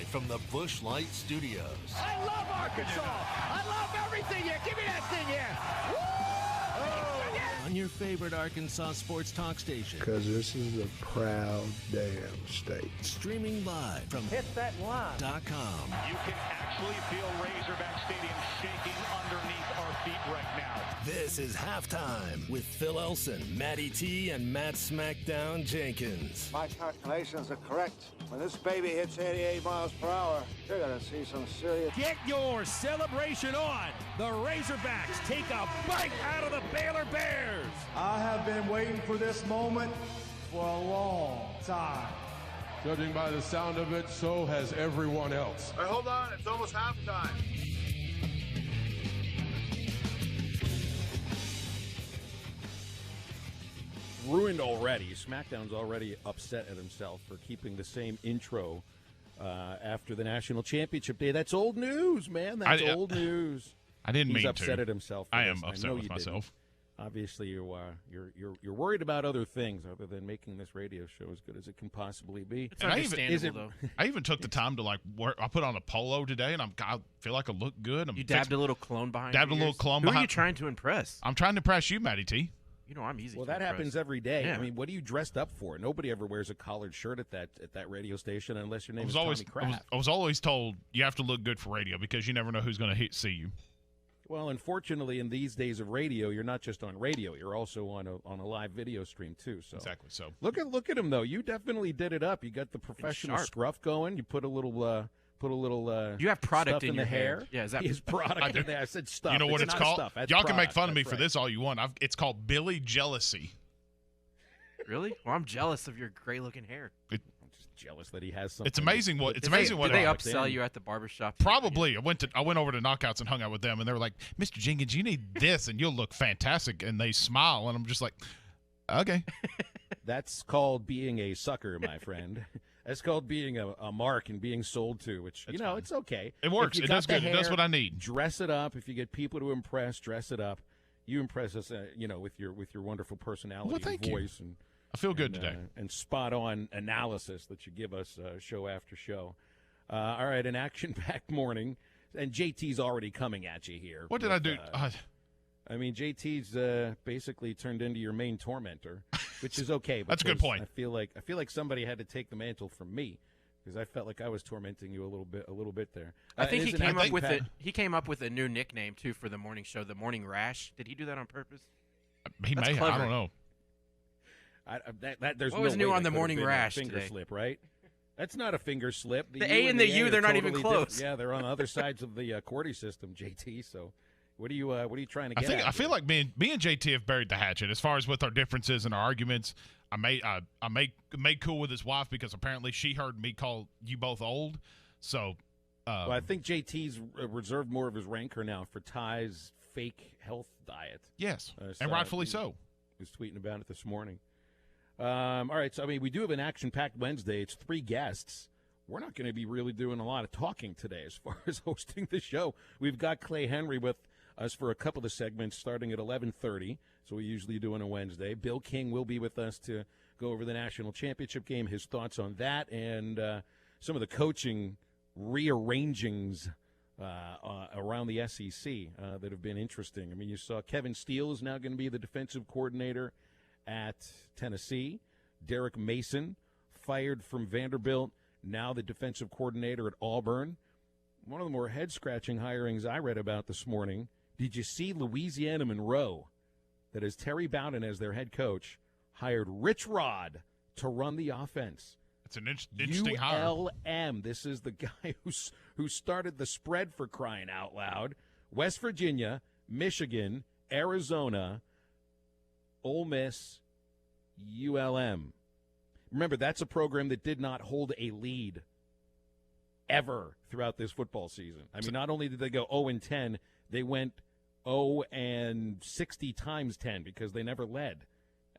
from the Busch Light Studios. I love Arkansas. I love everything here. Give me that thing here. Woo! On your favorite Arkansas sports talk station. Because this is a proud damn state. Streaming live from HitThatLine.com. You can actually feel Razorback Stadium shaking underneath our feet right now. This is Halftime with Phil Elson, Matty T, and Matt Smackdown Jenkins. My calculations are correct. When this baby hits 88 miles per hour, you're going to see some serious... Get your celebration on. The Razorbacks take a bite out of the Baylor Bears. I have been waiting for this moment for a long time. Judging by the sound of it, so has everyone else. Hey, hold on. It's almost halftime. Ruined already. SmackDown's already upset at himself for keeping the same intro after the national championship day. That's old news, man. That's old news. I didn't mean to. He's upset at himself. I am upset with myself. Didn't. Obviously, you're worried about other things other than making this radio show as good as it can possibly be. It's understandable, though. I even took the time to I put on a polo today, and I feel like I look good. You dabbed a little cologne behind. Dabbed a little cologne. Who are you trying to impress? I'm trying to impress you, Matty T. You know I'm easy. Well, to that impress. happens every day. Yeah. I mean, what are you dressed up for? Nobody ever wears a collared shirt at that radio station unless your name is Tommy Kraft. I was always told you have to look good for radio because you never know who's going to see you. Well, unfortunately, in these days of radio, you're not just on radio; you're also on a live video stream too. So exactly. So look at him though. You definitely did it up. You got the professional scruff going. You put a little. You have product stuff in your the hair. Yeah, is that his product in there? I said stuff. You know what it's called? Stuff. Y'all can make fun of me for this all you want. It's called Billy Jealousy. Really? Well, I'm jealous of your great-looking hair. I'm just jealous that he has something. It's amazing what Did they upsell you at the barbershop? Probably. I went over to Knockouts and hung out with them, and they were like, "Mr. Jenkins, you need this, and you'll look fantastic." And they smile, and I'm just like, "Okay." That's called being a sucker, my friend. That's called being a mark and being sold to, which, fine. It's okay. It works. It does good. It does what I need. Dress it up. If you get people to impress, dress it up. You impress us, with your wonderful personality and voice. And I feel good today. And spot-on analysis that you give us show after show. All right, an action-packed morning. And JT's already coming at you here. What did I do? I mean, JT's basically turned into your main tormentor, which is okay. That's a good point. I feel like somebody had to take the mantle from me because I felt like I was tormenting you a little bit there. I think he came up with a new nickname too for the morning show, the Morning Rash. Did he do that on purpose? He may have. I don't know. There's what was new on the Morning Rash finger today? slip, right? That's not a finger slip. The A and the U, they're not even close. Different. Yeah, they're on the other sides of the QWERTY system, JT. So, what are you trying to get? I feel like me and JT have buried the hatchet as far as with our differences and our arguments. I made cool with his wife because apparently she heard me call you both old. So, well, I think JT's reserved more of his rancor now for Ty's fake health diet. Yes, and rightfully so. He was tweeting about it this morning. All right, so we do have an action-packed Wednesday. It's 3 guests. We're not going to be really doing a lot of talking today as far as hosting the show. We've got Clay Henry with us for a couple of segments starting at 11:30, so we usually do on a Wednesday. Bill King will be with us to go over the national championship game, his thoughts on that, and some of the coaching rearrangings around the SEC that have been interesting. I mean, you saw Kevin Steele is now going to be the defensive coordinator at Tennessee. Derek Mason, fired from Vanderbilt, now the defensive coordinator at Auburn. One of the more head-scratching hirings I read about this morning, did you see Louisiana Monroe, that has Terry Bowden as their head coach, hired Rich Rod to run the offense? It's an interesting hire. ULM, this is the guy who started the spread, for crying out loud. West Virginia, Michigan, Arizona, Ole Miss, ULM. Remember, that's a program that did not hold a lead ever throughout this football season. I mean, not only did they go 0-10, they went 0-60 times 10 because they never led.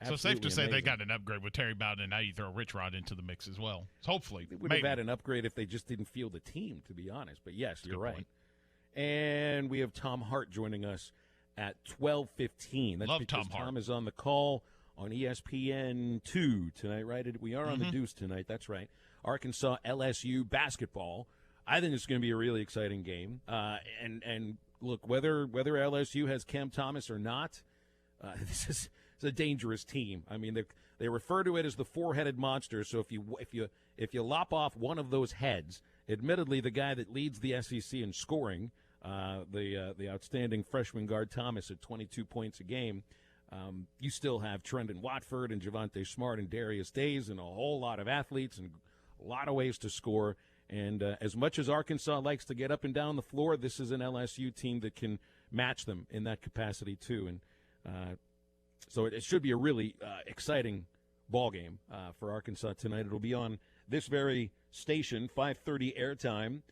So safe to say they got an upgrade with Terry Bowden, and now you throw Rich Rod into the mix as well. So hopefully. They would have had an upgrade if they just didn't field the team, to be honest. But, yes, you're right. Point. And we have Tom Hart joining us at 12:15. That's Love because Tom Hart. Tom is on the call on ESPN2 tonight, right? We are on the Deuce tonight. That's right. Arkansas LSU basketball I think it's going to be a really exciting game. And look, whether LSU has Cam Thomas or not, this is a dangerous team. I mean, they refer to it as the four-headed monster. So if you lop off one of those heads, admittedly the guy that leads the SEC in scoring, the outstanding freshman guard Thomas at 22 points a game, you still have Trendon Watford and Javonte Smart and Darius Days and a whole lot of athletes and a lot of ways to score. And as much as Arkansas likes to get up and down the floor, this is an LSU team that can match them in that capacity too. And so it should be a really exciting ball game for Arkansas tonight. It'll be on this very station, 5:30 airtime.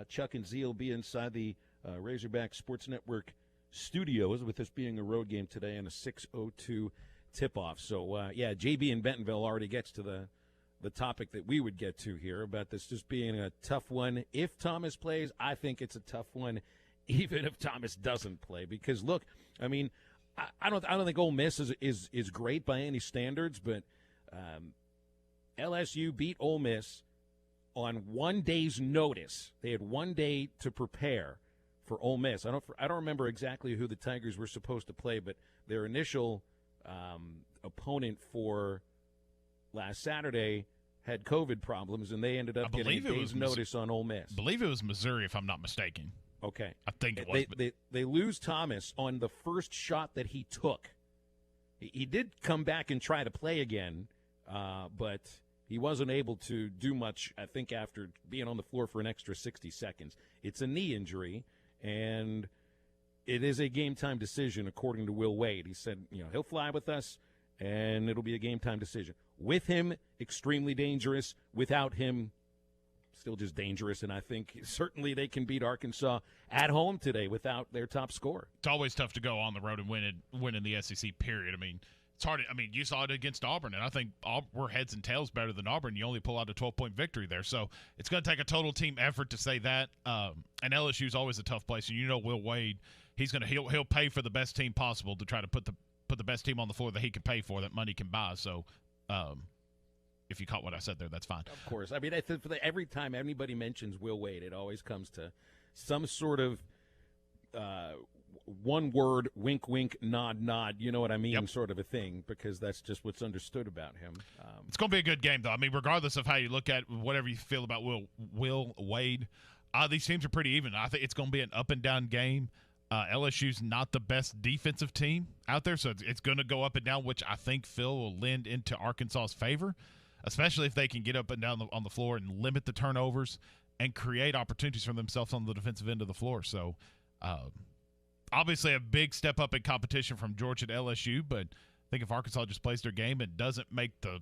Chuck and Z will be inside the Razorback Sports Network studios, with this being a road game today and a 6:02 tip-off. So, yeah, JB in Bentonville already gets to the topic that we would get to here about this just being a tough one. If Thomas plays, I think it's a tough one, even if Thomas doesn't play. Because look, I mean, I don't think Ole Miss is great by any standards, but LSU beat Ole Miss on 1 day's notice. They had 1 day to prepare for Ole Miss. I don't remember exactly who the Tigers were supposed to play, but their initial opponent for last Saturday had COVID problems, and they ended up getting a day's notice on Ole Miss. I believe it was Missouri, if I'm not mistaken. Okay. I think it was. They lose Thomas on the first shot that he took. He did come back and try to play again, but he wasn't able to do much, I think, after being on the floor for an extra 60 seconds. It's a knee injury, and it is a game-time decision, according to Will Wade. He said, he'll fly with us, and it'll be a game-time decision. With him, extremely dangerous. Without him, still just dangerous. And I think certainly they can beat Arkansas at home today without their top scorer. It's always tough to go on the road and win in the SEC, period. I mean, it's hard. I mean, you saw it against Auburn, and I think we're heads and tails better than Auburn. You only pull out a 12-point victory there. So it's going to take a total team effort to say that. And LSU is always a tough place. And Will Wade, he'll pay for the best team possible to try to put the best team on the floor that he can pay for, that money can buy. So if you caught what I said there, that's fine. Of course. I mean, every time anybody mentions Will Wade, it always comes to some sort of one word, wink, wink, nod, nod, you know what I mean, sort of a thing, because that's just what's understood about him. It's going to be a good game, though. I mean, regardless of how you look at whatever you feel about Will Wade, these teams are pretty even. I think it's going to be an up-and-down game. LSU's not the best defensive team out there, so it's going to go up and down, which I think Phil will lend into Arkansas's favor, especially if they can get up and down on the floor and limit the turnovers and create opportunities for themselves on the defensive end of the floor. So, obviously a big step up in competition from Georgia to LSU, but I think if Arkansas just plays their game and doesn't make the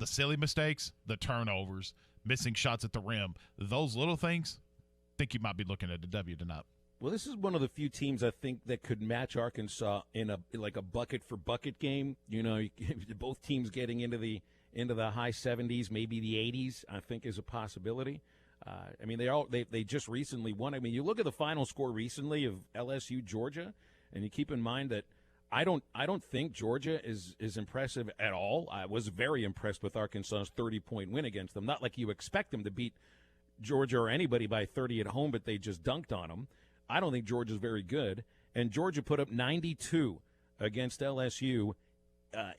silly mistakes, the turnovers, missing shots at the rim, those little things, I think you might be looking at a W tonight. Well, this is one of the few teams I think that could match Arkansas in a bucket for bucket game. Both teams getting into the high 70s, maybe the 80s, I think is a possibility. I mean, they just recently won. I mean, you look at the final score recently of LSU Georgia, and you keep in mind that I don't think Georgia is impressive at all. I was very impressed with Arkansas's 30-point win against them. Not like you expect them to beat Georgia or anybody by 30 at home, but they just dunked on them. I don't think Georgia's very good, and Georgia put up 92 against LSU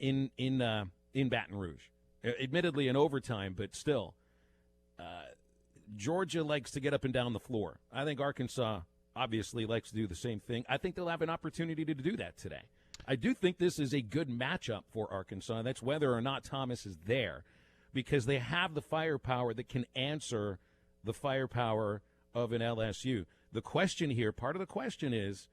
in Baton Rouge. Admittedly in overtime, but still. Georgia likes to get up and down the floor. I think Arkansas obviously likes to do the same thing. I think they'll have an opportunity to do that today. I do think this is a good matchup for Arkansas. That's whether or not Thomas is there, because they have the firepower that can answer the firepower of an LSU. The question here, part of the question is,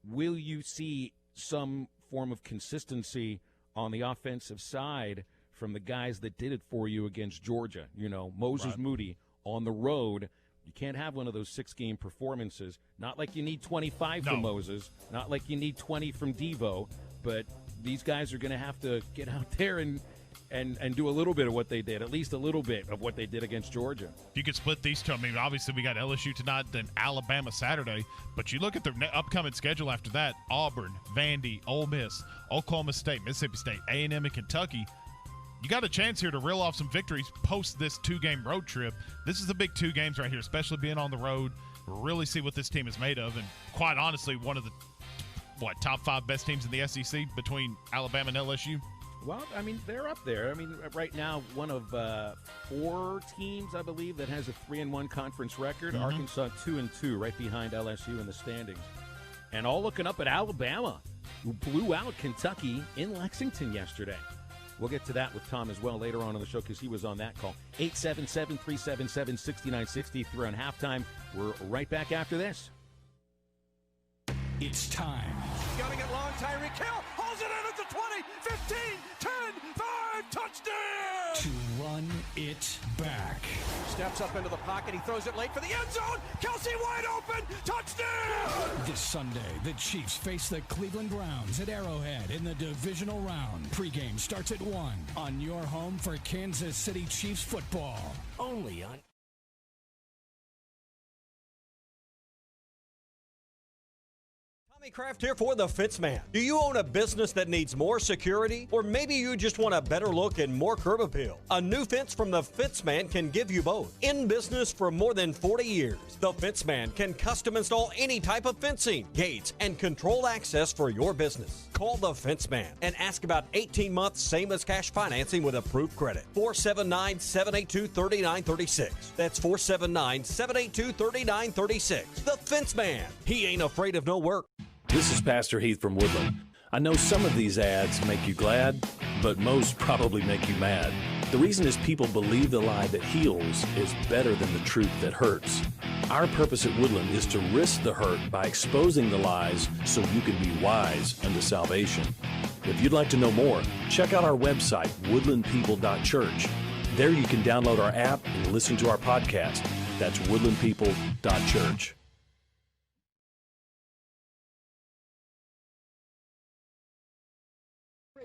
will you see some form of consistency on the offensive side from the guys that did it for you against Georgia? Moses right. Moody on the road. You can't have one of those 6-game performances. Not like you need 25 from Moses, not like you need 20 from Devo, but these guys are going to have to get out there and do a little bit of what they did, at least a little bit of what they did against Georgia. If you could split these two, I mean, obviously we got LSU tonight, then Alabama Saturday, but you look at the upcoming schedule after that, Auburn, Vandy, Ole Miss, Oklahoma State, Mississippi State, A&M, and Kentucky. you got a chance here to reel off some victories post this 2-game road trip. This is the big 2 games right here, especially being on the road. Really see what this team is made of, and quite honestly, one of the top 5 best teams in the SEC between Alabama and LSU. Well, I mean, they're up there. I mean, right now, one of 4 teams, I believe, that has a 3-1 conference record. Arkansas 2-2, right behind LSU in the standings. And all looking up at Alabama, who blew out Kentucky in Lexington yesterday. We'll get to that with Tom as well later on in the show because he was on that call. 877-377-6960 through on halftime. We're right back after this. It's time. Gunning it long, Tyreek Hill holds it in at the 20, 15, 10, 5, touchdown! To run it back. Steps up into the pocket, he throws it late for the end zone. Kelsey wide open, touchdown! This Sunday, the Chiefs face the Cleveland Browns at Arrowhead in the divisional round. Pregame starts at 1 on your home for Kansas City Chiefs football. Only on Kraft here for the Fitzman. Do you own a business that needs more security? Or maybe you just want a better look and more curb appeal? A new fence from the Fitzman can give you both. In business for more than 40 years, the Fitzman can custom install any type of fencing, gates, and controlled access for your business. Call the Fitzman and ask about 18-month same as cash financing with approved credit. 479-782-3936. That's 479-782-3936. The Fitzman. He ain't afraid of no work. This is Pastor Heath from Woodland. I know some of these ads make you glad, but most probably make you mad. The reason is people believe the lie that heals is better than the truth that hurts. Our purpose at Woodland is to risk the hurt by exposing the lies so you can be wise unto salvation. If you'd like to know more, check out our website, woodlandpeople.church. There you can download our app and listen to our podcast. That's woodlandpeople.church.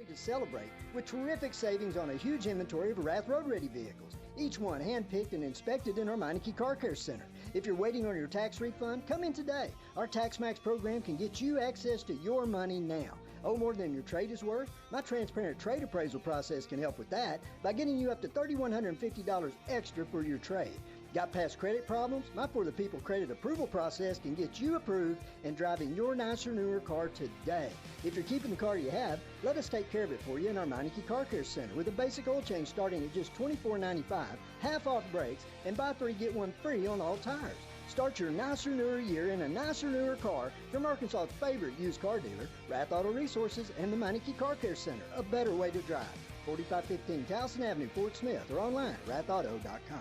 To celebrate with terrific savings on a huge inventory of Wrath Road Ready vehicles, each one hand-picked and inspected in our Meineke Car Care Center. If you're waiting on your tax refund, come in today. Our Tax Max program can get you access to your money now. Owe more than your trade is worth? My transparent trade appraisal process can help with that by getting you up to $3,150 extra for your trade. Got past credit problems? My For the People credit approval process can get you approved and driving your nicer, newer car today. If you're keeping the car you have, let us take care of it for you in our Meineke Car Care Center with a basic oil change starting at just $24.95, half off brakes, and buy 3 get 1 free on all tires. Start your nicer, newer year in a nicer, newer car from Arkansas's favorite used car dealer, Wrath Auto Resources, and the Meineke Car Care Center. A better way to drive. 4515 Towson Avenue, Fort Smith, or online at wrathauto.com.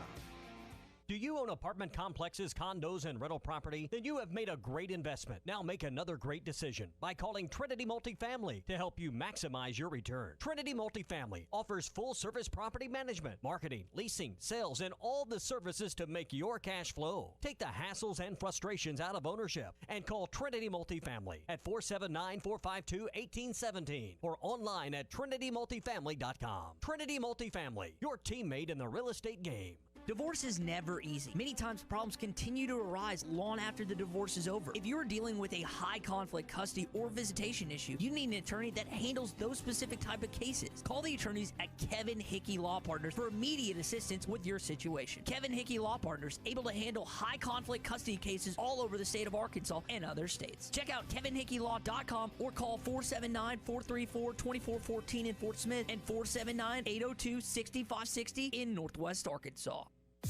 Do you own apartment complexes, condos, and rental property? Then you have made a great investment. Now make another great decision by calling Trinity Multifamily to help you maximize your return. Trinity Multifamily offers full-service property management, marketing, leasing, sales, and all the services to make your cash flow. Take the hassles and frustrations out of ownership and call Trinity Multifamily at 479-452-1817 or online at trinitymultifamily.com. Trinity Multifamily, your teammate in the real estate game. Divorce is never easy. Many times problems continue to arise long after the divorce is over. If you're dealing with a high conflict custody or visitation issue, you need an attorney that handles those specific type of cases. Call the attorneys at Kevin Hickey Law Partners for immediate assistance with your situation. Kevin Hickey Law Partners, able to handle high conflict custody cases all over the state of Arkansas and other states. Check out kevinhickeylaw.com or call 479-434-2414 in Fort Smith and 479-802-6560 in Northwest Arkansas.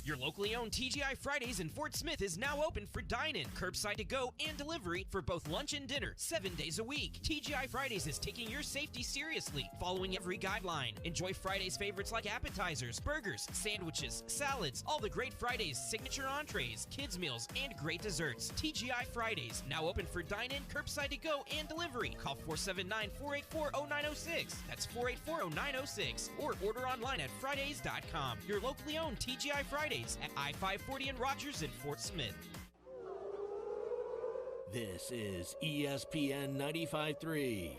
Your locally owned TGI Fridays in Fort Smith is now open for dine-in, curbside to go, and delivery for both lunch and dinner, 7 days a week. TGI Fridays is taking your safety seriously, following every guideline. Enjoy Fridays favorites like appetizers, burgers, sandwiches, salads, all the great Fridays, signature entrees, kids meals, and great desserts. TGI Fridays, now open for dine-in, curbside to go, and delivery. Call 479-484-0906. That's 484-0906. Or order online at Fridays.com. Your locally owned TGI Fridays at I-540 in Rogers and Fort Smith. This is ESPN 95.3.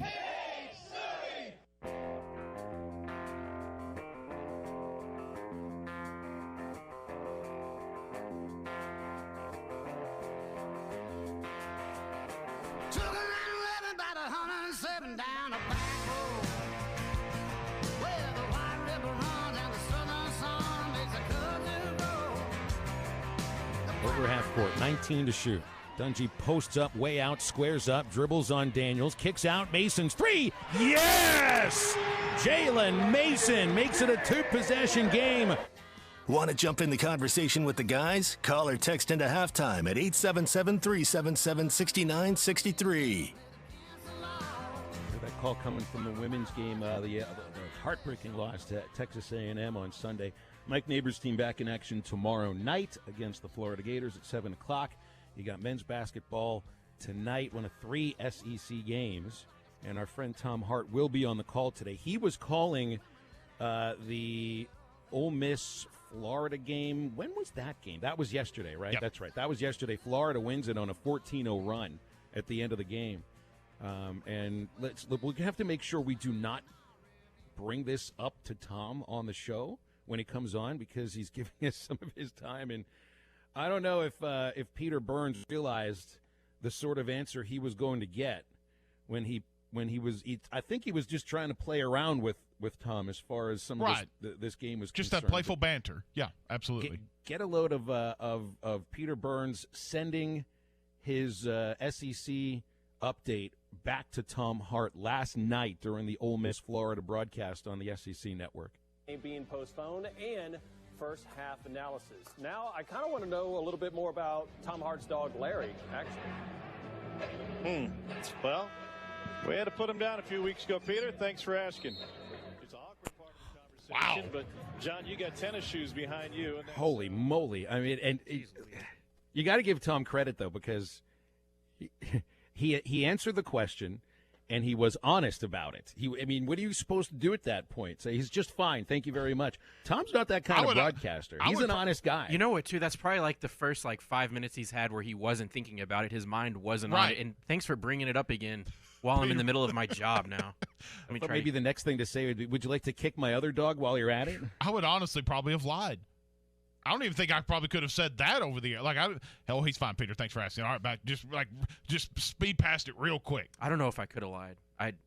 Took a 911 about 107 down a back road where the White River runs. Over half court, 19 to shoot. Dungy posts up, way out, squares up, dribbles on Daniels, kicks out, Mason's three. Yes! Jalen Mason makes it a two-possession game. Want to jump in the conversation with the guys? Call or text into halftime at 877-377-6963. That call coming from the women's game, the heartbreaking loss to Texas A&M on Sunday. Mike Neighbors' team back in action tomorrow night against the Florida Gators at 7 o'clock. You got men's basketball tonight, one of 3 SEC games. And our friend Tom Hart will be on the call today. He was calling the Ole Miss Florida game. When was that game? That was yesterday, right? Yep. That's right. That was yesterday. Florida wins it on a 14-0 run at the end of the game. And we'll have to make sure we do not bring this up to Tom on the show when he comes on, because he's giving us some of his time. And I don't know if Peter Burns realized the sort of answer he was going to get when he was. I think he was just trying to play around with Tom as far as some of this game was just concerned. that playful banter. Yeah, absolutely. Get a load of Peter Burns sending his SEC update back to Tom Hart last night during the Ole Miss Florida broadcast on the SEC network. Being postponed and first half analysis. Now I kind of want to know a little bit more about Tom Hart's dog Larry, actually. Well, we had to put him down a few weeks ago, Peter. Thanks for asking. It's an awkward part of the conversation, but John, you got tennis shoes behind you. And holy moly. I mean, and you got to give Tom credit, though, because he answered the question, and he was honest about it. I mean, what are you supposed to do at that point? Say, he's just fine, thank you very much. Tom's not that kind of broadcaster. He's an honest guy. You know what, too? That's probably like the first 5 minutes he's had where he wasn't thinking about it. His mind wasn't on it. And thanks for bringing it up again while I'm in the middle of my job now. Maybe the next thing to say would be, would you like to kick my other dog while you're at it? I would honestly probably have lied. I don't even think I probably could have said that over the air. He's fine, Peter. Thanks for asking. All right, back. Just speed past it real quick. I don't know if I could have lied.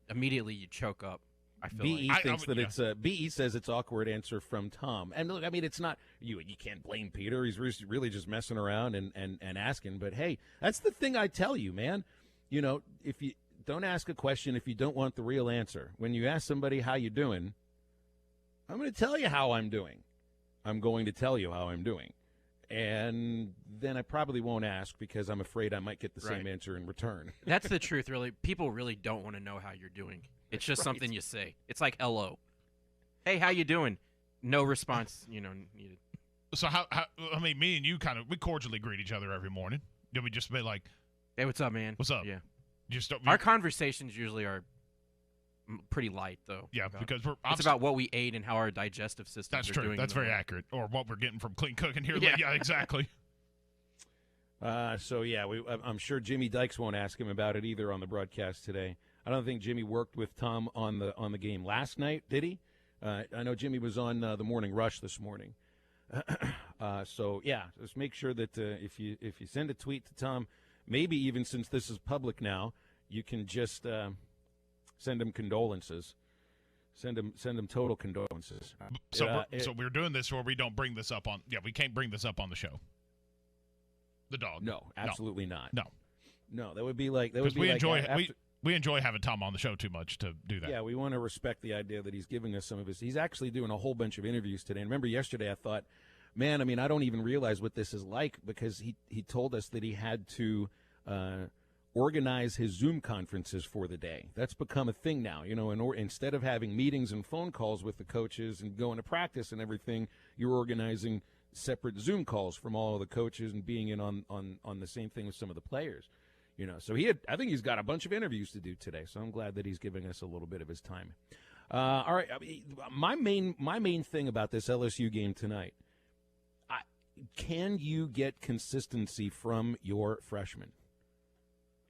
Immediately you choke up. I feel BE thinks that it's BE says it's awkward answer from Tom. And look, I mean, it's not you can't blame Peter. He's really just messing around and asking. But hey, that's the thing I tell you, man. You know, if you don't ask a question if you don't want the real answer. When you ask somebody how you doing, I'm going to tell you how I'm doing. I'm going to tell you how I'm doing. And then I probably won't ask because I'm afraid I might get the same answer in return. That's the truth, really. People really don't want to know how you're doing. It's just something you say. It's like hello. Hey, how you doing? No response, needed. So me and you we cordially greet each other every morning. We just be like, hey, what's up, man? What's up? Yeah. Our conversations usually are pretty light, though. Yeah, because it's about what we ate and how our digestive systems are doing. That's true. That's very accurate. Or what we're getting from clean cooking here. Yeah, exactly. I'm sure Jimmy Dykes won't ask him about it either on the broadcast today. I don't think Jimmy worked with Tom on the game last night, did he? I know Jimmy was on the Morning Rush this morning. Just make sure that if you send a tweet to Tom, maybe even since this is public now, you can just send him condolences. Send him total condolences. So we're doing this where we don't bring this up on. Yeah, we can't bring this up on the show. The dog. No, absolutely not. No, that would be like that. Because we enjoy having Tom on the show too much to do that. Yeah, we want to respect the idea that he's giving us some of his. He's actually doing a whole bunch of interviews today. And remember yesterday, I thought, man, I mean, I don't even realize what this is like because he told us that he had to organize his Zoom conferences for the day. That's become a thing now, instead of having meetings and phone calls with the coaches and going to practice and everything, you're organizing separate Zoom calls from all of the coaches and being in on the same thing with some of the players. So I think he's got a bunch of interviews to do today, so I'm glad that he's giving us a little bit of his time. All right, my main thing about this LSU game tonight, can you get consistency from your freshmen?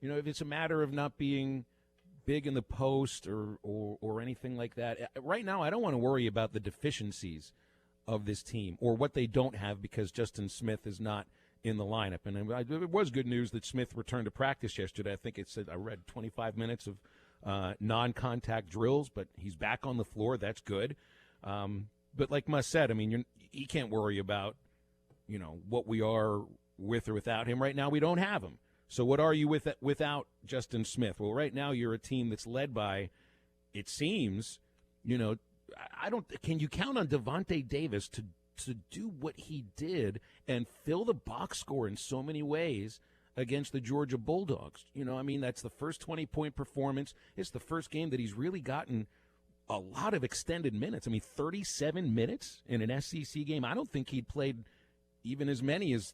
If it's a matter of not being big in the post or anything like that, right now I don't want to worry about the deficiencies of this team or what they don't have because Justin Smith is not in the lineup. And it was good news that Smith returned to practice yesterday. I think it said, I read 25 minutes of non-contact drills, but he's back on the floor. That's good. But like Musk said, I mean, you can't worry about, what we are with or without him. Right now, we don't have him. So what are you without Justin Smith? Well, right now you're a team that's led by, it seems, can you count on Devontae Davis to do what he did and fill the box score in so many ways against the Georgia Bulldogs? That's the first 20-point performance. It's the first game that he's really gotten a lot of extended minutes. 37 minutes in an SEC game. I don't think he'd played even as many as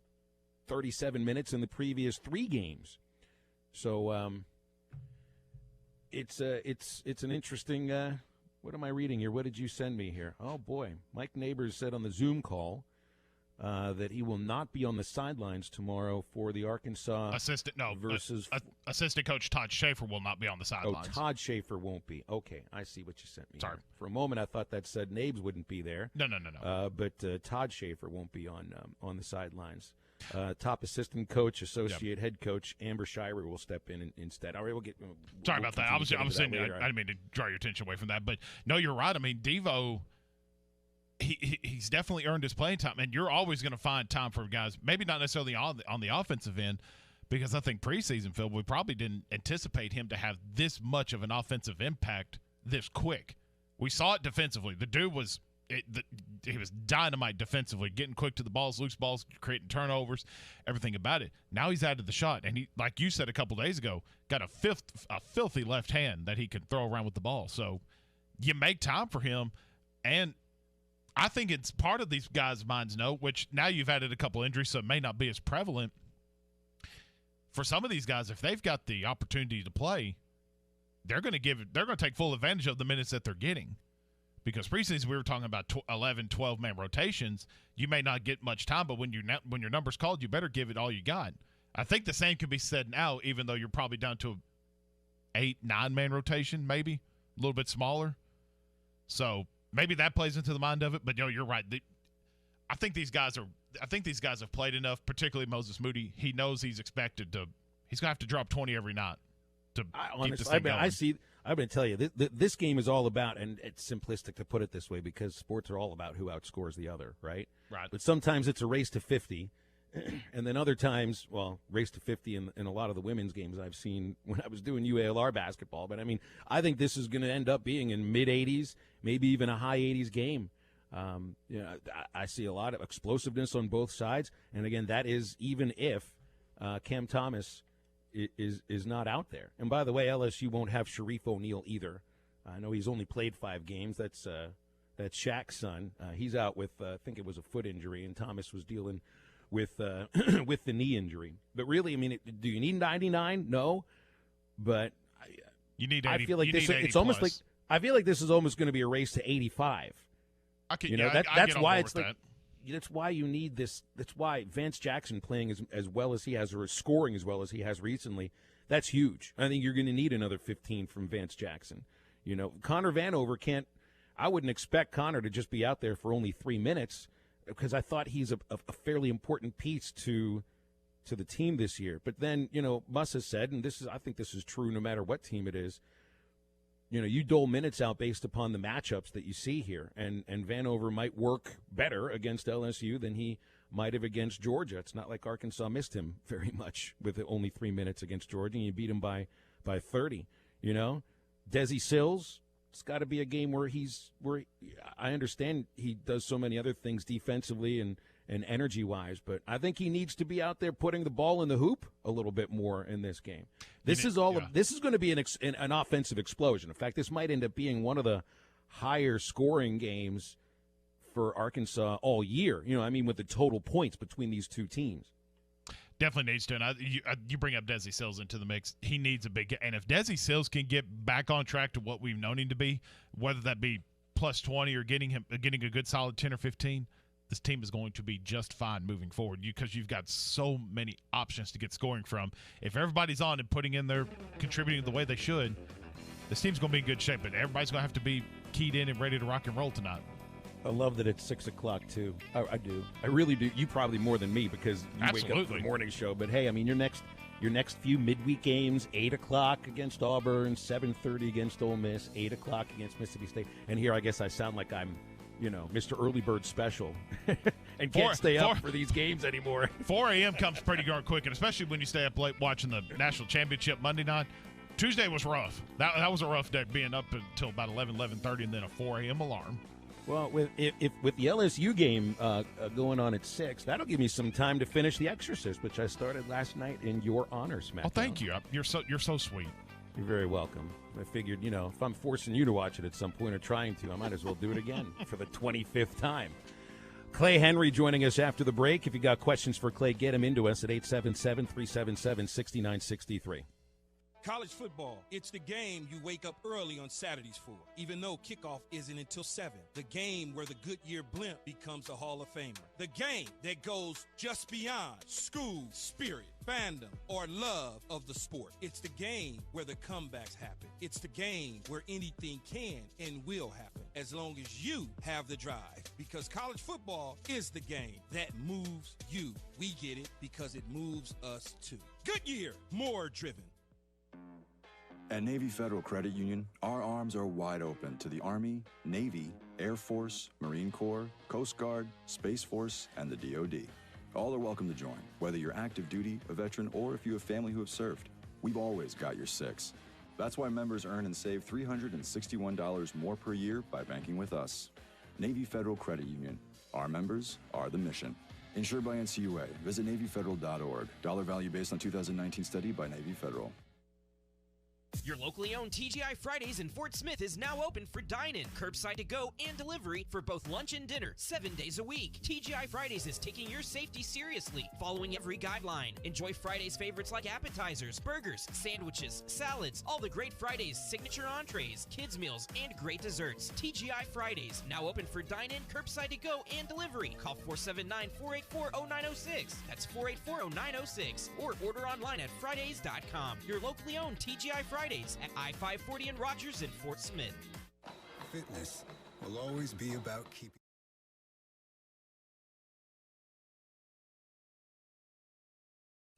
37 minutes in the previous 3 games. So it's an interesting. What am I reading here? What did you send me here? Oh boy, Mike Neighbors said on the Zoom call that he will not be on the sidelines tomorrow for the Arkansas assistant coach Todd Schaefer will not be on the sidelines. Oh, Todd Schaefer won't be. Okay, I see what you sent me. Sorry. For a moment, I thought that said Nabes wouldn't be there. No. But Todd Schaefer won't be on the sidelines. Top assistant coach, associate head coach Amber Shirer will step in instead. All right, Sorry about that. I was saying I didn't mean to draw your attention away from that, but no, you're right. Devo, he's definitely earned his playing time, and you're always going to find time for guys. Maybe not necessarily on the offensive end, because I think preseason, Phil, we probably didn't anticipate him to have this much of an offensive impact this quick. We saw it defensively. The dude was. He was dynamite defensively, getting quick to the balls, loose balls, creating turnovers, everything about it. Now he's added the shot, and he, like you said a couple days ago, got a filthy left hand that he can throw around with the ball. So you make time for him, and I think it's part of these guys' minds know, which now you've added a couple injuries, so it may not be as prevalent. For some of these guys, if they've got the opportunity to play, they're going to take full advantage of the minutes that they're getting. Because preseason we were talking about 11, 12-man rotations. You may not get much time, but when your number's called, you better give it all you got. I think the same can be said now, even though you're probably down to an 8, 9-man rotation, maybe a little bit smaller. So maybe that plays into the mind of it. But you're right. I think these guys have played enough, particularly Moses Moody. He knows he's expected to. He's gonna have to drop 20 every night to keep this thing going. I'm going to tell you, this game is all about, and it's simplistic to put it this way because sports are all about who outscores the other, right? Right. But sometimes it's a race to 50, and then other times, race to 50 in a lot of the women's games I've seen when I was doing UALR basketball. But, I think this is going to end up being in mid-80s, maybe even a high 80s game. I see a lot of explosiveness on both sides, and again, that is even if Cam Thomas is not out there. And by the way, LSU won't have Sharif O'Neal either. I know he's only played 5 games. That's Shaq's son. He's out with I think it was a foot injury, and Thomas was dealing with with the knee injury. But really, do you need 99? No, but you need 80. I feel like it's almost like I feel like this is almost going to be a race to 85. That's why it's like. That's why you need this. That's why Vance Jackson playing as well as he has, or scoring as well as he has recently, that's huge. I think you're going to need another 15 from Vance Jackson. Connor Vanover can't. I wouldn't expect Connor to just be out there for only 3 minutes because I thought he's a fairly important piece to the team this year. But then Muss has said, and I think this is true no matter what team it is. You dole minutes out based upon the matchups that you see here, and Vanover might work better against LSU than he might have against Georgia. It's not like Arkansas missed him very much with only 3 minutes against Georgia, and you beat him by 30. Desi Sills, it's got to be a game where I understand he does so many other things defensively and energy-wise, but I think he needs to be out there putting the ball in the hoop a little bit more in this game. This is going to be an offensive explosion. In fact, this might end up being one of the higher scoring games for Arkansas all year. With the total points between these two teams. Definitely needs to. And you bring up Desi Sills into the mix. He needs a big – and if Desi Sills can get back on track to what we've known him to be, whether that be plus 20 or getting a good solid 10 or 15 – this team is going to be just fine moving forward because you've got so many options to get scoring from. If everybody's on and putting in their contributing the way they should, this team's going to be in good shape, but everybody's going to have to be keyed in and ready to rock and roll tonight. I love that it's 6 o'clock, too. I do. I really do. You probably more than me because you wake up for the morning show. But, hey, your next few midweek games, 8 o'clock against Auburn, 7:30 against Ole Miss, 8 o'clock against Mississippi State. And here I guess I sound like I'm Mr. Early Bird Special. and can't stay up for these games anymore. 4 a.m. comes pretty darn quick, and especially when you stay up late watching the national championship Monday night. Tuesday was rough. That was a rough day, being up until about 11:30, and then a 4 a.m. alarm. Well, with the LSU game going on at 6, that'll give me some time to finish The Exorcist, which I started last night in your honor, Smack. Oh, thank you. You're so sweet. You're very welcome. I figured, if I'm forcing you to watch it at some point or trying to, I might as well do it again for the 25th time. Clay Henry joining us after the break. If you got questions for Clay, get him into us at 877-377-6963. College football, it's the game you wake up early on Saturdays for, even though kickoff isn't until 7. The game where the Goodyear blimp becomes a Hall of Famer. The game that goes just beyond school, spirit, fandom, or love of the sport. It's the game where the comebacks happen. It's the game where anything can and will happen, as long as you have the drive. Because college football is the game that moves you. We get it because it moves us too. Goodyear, more driven. At Navy Federal Credit Union, our arms are wide open to the Army, Navy, Air Force, Marine Corps, Coast Guard, Space Force, and the DoD. All are welcome to join, whether you're active duty, a veteran, or if you have family who have served. We've always got your six. That's why members earn and save $361 more per year by banking with us. Navy Federal Credit Union. Our members are the mission. Insured by NCUA. Visit NavyFederal.org. Dollar value based on 2019 study by Navy Federal. Your locally owned TGI Fridays in Fort Smith is now open for dine-in, curbside to go, and delivery for both lunch and dinner, 7 days a week. TGI Fridays is taking your safety seriously, following every guideline. Enjoy Fridays favorites like appetizers, burgers, sandwiches, salads, all the great Fridays, signature entrees, kids meals, and great desserts. TGI Fridays, now open for dine-in, curbside to go, and delivery. Call 479-484-0906. That's 484-0906. Or order online at Fridays.com. Your locally owned TGI Fridays at I-540 in Rogers and Fort Smith. Fitness will always be about keeping.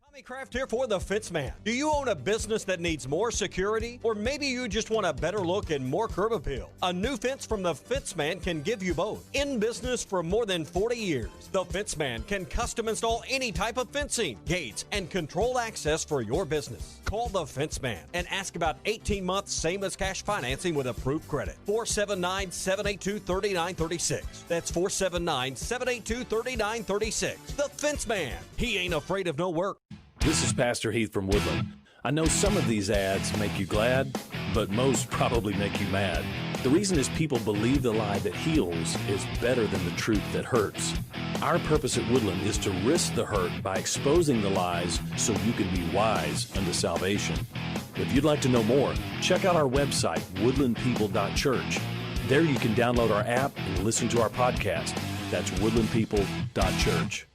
Tommy Kraft here for the Fitzman. Do you own a business that needs more security? Or maybe you just want a better look and more curb appeal? A new fence from the Fitzman can give you both. In business for more than 40 years, the Fitzman can custom install any type of fencing, gates, and controlled access for your business. Call the Fitzman and ask about 18 months same as cash financing with approved credit. 479-782-3936. That's 479-782-3936. The Fitzman. He ain't afraid of no work. This is Pastor Heath from Woodland. I know some of these ads make you glad, but most probably make you mad. The reason is people believe the lie that heals is better than the truth that hurts. Our purpose at Woodland is to risk the hurt by exposing the lies so you can be wise unto salvation. If you'd like to know more, check out our website, woodlandpeople.church. There you can download our app and listen to our podcast. That's woodlandpeople.church.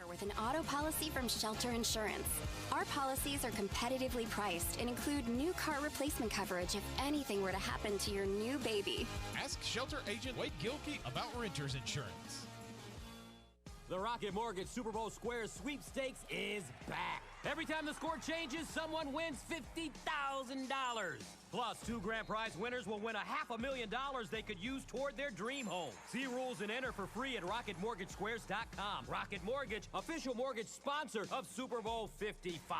With an auto policy from Shelter Insurance. Our policies are competitively priced and include new car replacement coverage if anything were to happen to your new baby. Ask Shelter agent Wade Gilkey about renters insurance. The Rocket Mortgage Super Bowl Squares sweepstakes is back. Every time the score changes, someone wins $50,000. Plus, 2 grand prize winners will win $500,000 they could use toward their dream home. See rules and enter for free at RocketMortgageSquares.com. Rocket Mortgage, official mortgage sponsor of Super Bowl 55.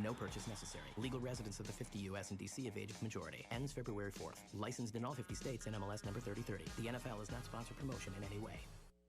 No purchase necessary. Legal residents of the 50 U.S. and D.C. of age of majority. Ends February 4th. Licensed in all 50 states and MLS number 3030. The NFL is not sponsored promotion in any way.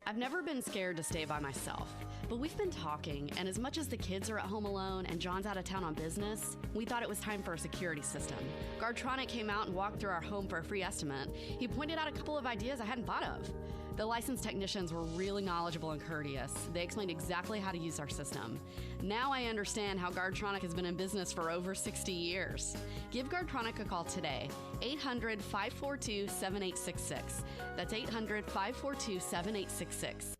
I've never been scared to stay by myself, but we've been talking, and as much as the kids are at home alone and John's out of town on business, we thought it was time for a security system. Guardtronic came out and walked through our home for a free estimate. He pointed out a couple of ideas I hadn't thought of. The licensed technicians were really knowledgeable and courteous. They explained exactly how to use our system. Now I understand how Guardtronic has been in business for over 60 years. Give Guardtronic a call today, 800-542-7866. That's 800-542-7866.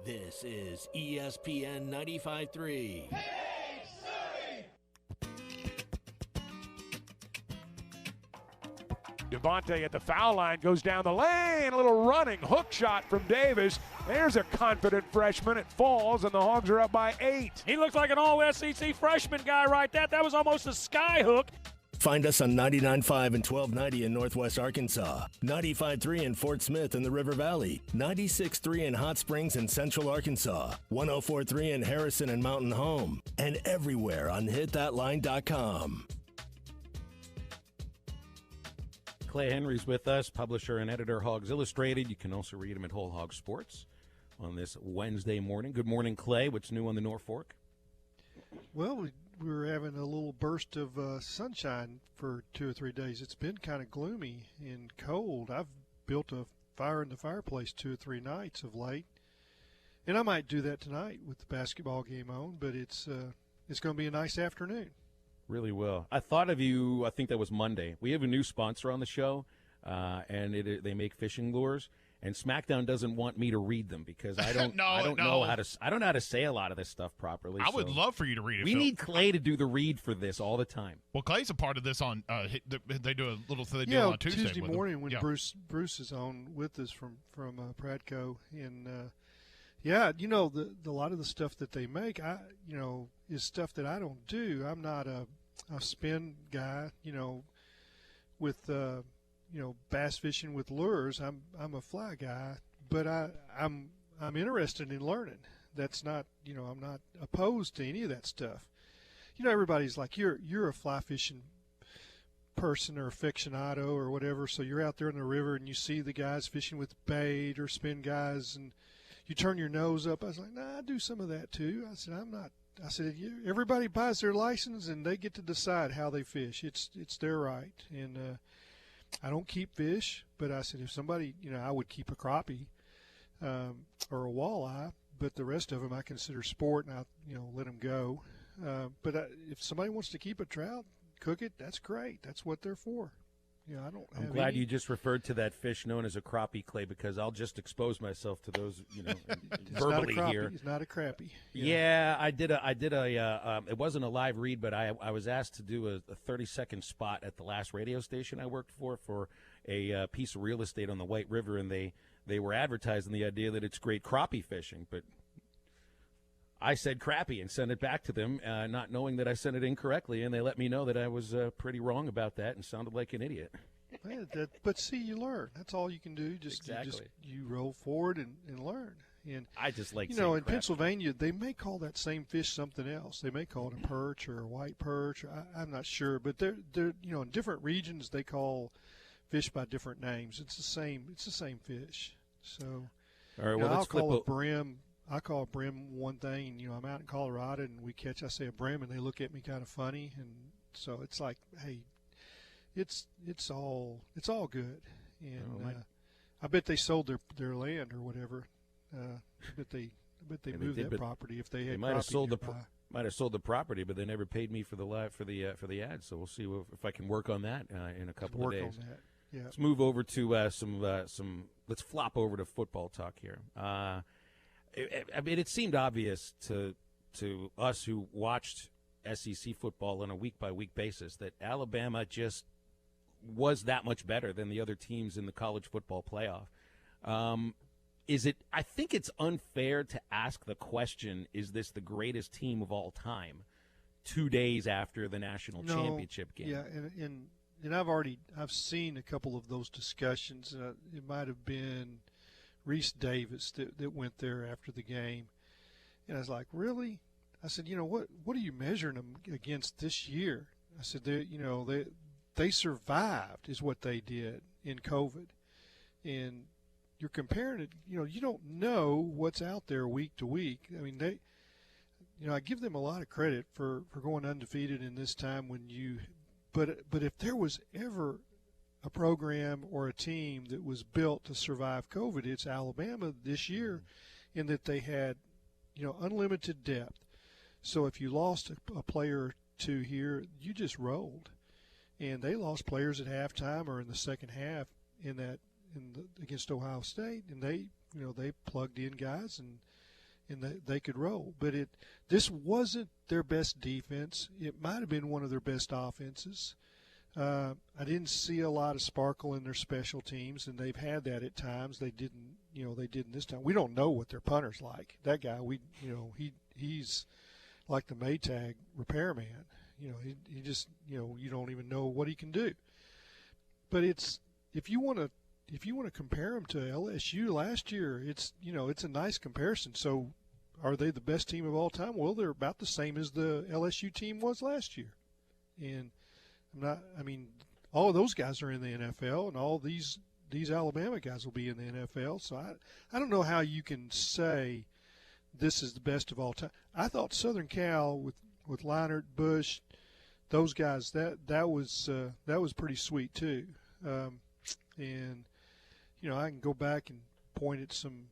This is ESPN 95.3. Devontae at the foul line goes down the lane. A little running hook shot from Davis. There's a confident freshman. It falls, and the Hogs are up by 8. He looked like an all-SEC freshman guy right there. That was almost a sky hook. Find us on 99.5 and 1290 in Northwest Arkansas, 95.3 in Fort Smith in the River Valley, 96.3 in Hot Springs in Central Arkansas, 104.3 in Harrison and Mountain Home, and everywhere on hitthatline.com. Clay Henry's with us, publisher and editor, Hogs Illustrated. You can also read him at Whole Hog Sports on this Wednesday morning. Good morning, Clay. What's new on the Norfolk? Well, we were having a little burst of sunshine for 2 or 3 days. It's been kind of gloomy and cold. I've built a fire in the fireplace 2 or 3 nights of late, and I might do that tonight with the basketball game on. But it's going to be a nice afternoon. Really will. I thought of you, I think that was Monday. We have a new sponsor on the show, and they make fishing lures. And SmackDown doesn't want me to read them because I don't know how to say a lot of this stuff properly. I would love for you to read it. We need Clay to do the read for this all the time. Well, Clay's a part of this on they do a little deal on Tuesday morning when yeah. Bruce is on with us from Pradco, and the lot of the stuff that they make is stuff that I don't do. I'm not a spin guy, with bass fishing with lures. I'm a fly guy, but I'm interested in learning. That's not, I'm not opposed to any of that stuff. Everybody's like, you're a fly fishing person or aficionado or whatever, so you're out there in the river and you see the guys fishing with bait or spin guys and you turn your nose up. I was like, nah, I do some of that too. I said, everybody buys their license and they get to decide how they fish. It's their right. And I don't keep fish, but I said if somebody, I would keep a crappie or a walleye, but the rest of them I consider sport, and I, let them go. But if somebody wants to keep a trout, cook it, that's great. That's what they're for. I'm glad you just referred to that fish known as a crappie, Clay, because I'll just expose myself to those, verbally here. It's not a crappie. Yeah, I did a. It wasn't a live read, but I was asked to do a 30-second spot at the last radio station I worked for a piece of real estate on the White River, and they were advertising the idea that it's great crappie fishing, but I said crappie and sent it back to them, not knowing that I sent it incorrectly, and they let me know that I was pretty wrong about that and sounded like an idiot. But see, you learn. That's all you can do. You roll forward and learn. And I just like in Pennsylvania, they may call that same fish something else. They may call it a perch or a white perch. I'm not sure, but they're in different regions they call fish by different names. It's the same fish. So, all right, well, I'll call a brim. I call a brim one thing, I'm out in Colorado and I say a brim and they look at me kind of funny, and so it's like, hey, it's all good, and I bet they sold their land or whatever. I bet they moved that property if they had. They might have sold the property, but they never paid me for the ad. So we'll see if I can work on that in a couple of days. On that. Yeah. Let's move over to some. Let's flop over to football talk here. It seemed obvious to us who watched SEC football on a week-by-week basis that Alabama just was that much better than the other teams in the college football playoff. I think it's unfair to ask the question, is this the greatest team of all time 2 days after the national championship game? Yeah, and I've seen a couple of those discussions. It might have been Reese Davis that went there after the game, and I was like, really? I said, what are you measuring them against this year? I said, they survived is what they did in COVID, and you're comparing it. You don't know what's out there week to week. I mean, I give them a lot of credit for going undefeated in this time but if there was ever a program or a team that was built to survive COVID, it's Alabama this year, in that they had, unlimited depth. So if you lost a player or two here, you just rolled, and they lost players at halftime or in the second half against Ohio State, and they plugged in guys and they could roll. But this wasn't their best defense. It might have been one of their best offenses. I didn't see a lot of sparkle in their special teams, and they've had that at times. They didn't this time. We don't know what their punter's like. That guy, he's like the Maytag repairman, he just you don't even know what he can do. But it's if you want to compare him to LSU last year, it's a nice comparison. So are they the best team of all time? Well, they're about the same as the LSU team was last year. And all of those guys are in the NFL, and all these Alabama guys will be in the NFL. So I don't know how you can say this is the best of all time. I thought Southern Cal with Leinart, Bush, those guys, that was pretty sweet too. And I can go back and point at some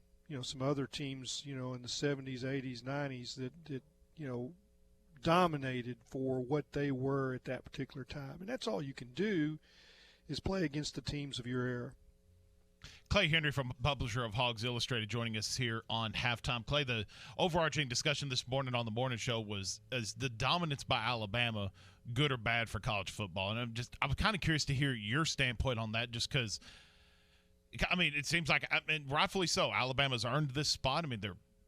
other teams in the 70s, 80s, 90s that dominated for what they were at that particular time. And that's all you can do is play against the teams of your era. Clay Henry, from publisher of Hogs Illustrated, joining us here on Halftime. Clay, the overarching discussion this morning on the morning show was, is the dominance by Alabama good or bad for college football? And I'm kind of curious to hear your standpoint on that, just because, it seems like, rightfully so, Alabama's earned this spot.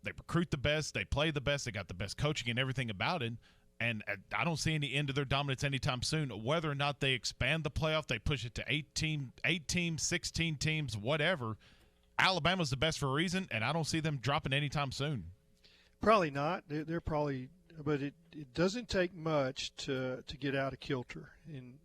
They recruit the best, they play the best, they got the best coaching and everything about it. And I don't see any end to their dominance anytime soon. Whether or not they expand the playoff, they push it to 8 teams, 16 teams, whatever. Alabama's the best for a reason, and I don't see them dropping anytime soon. Probably not. They're probably, but it doesn't take much to get out of kilter. And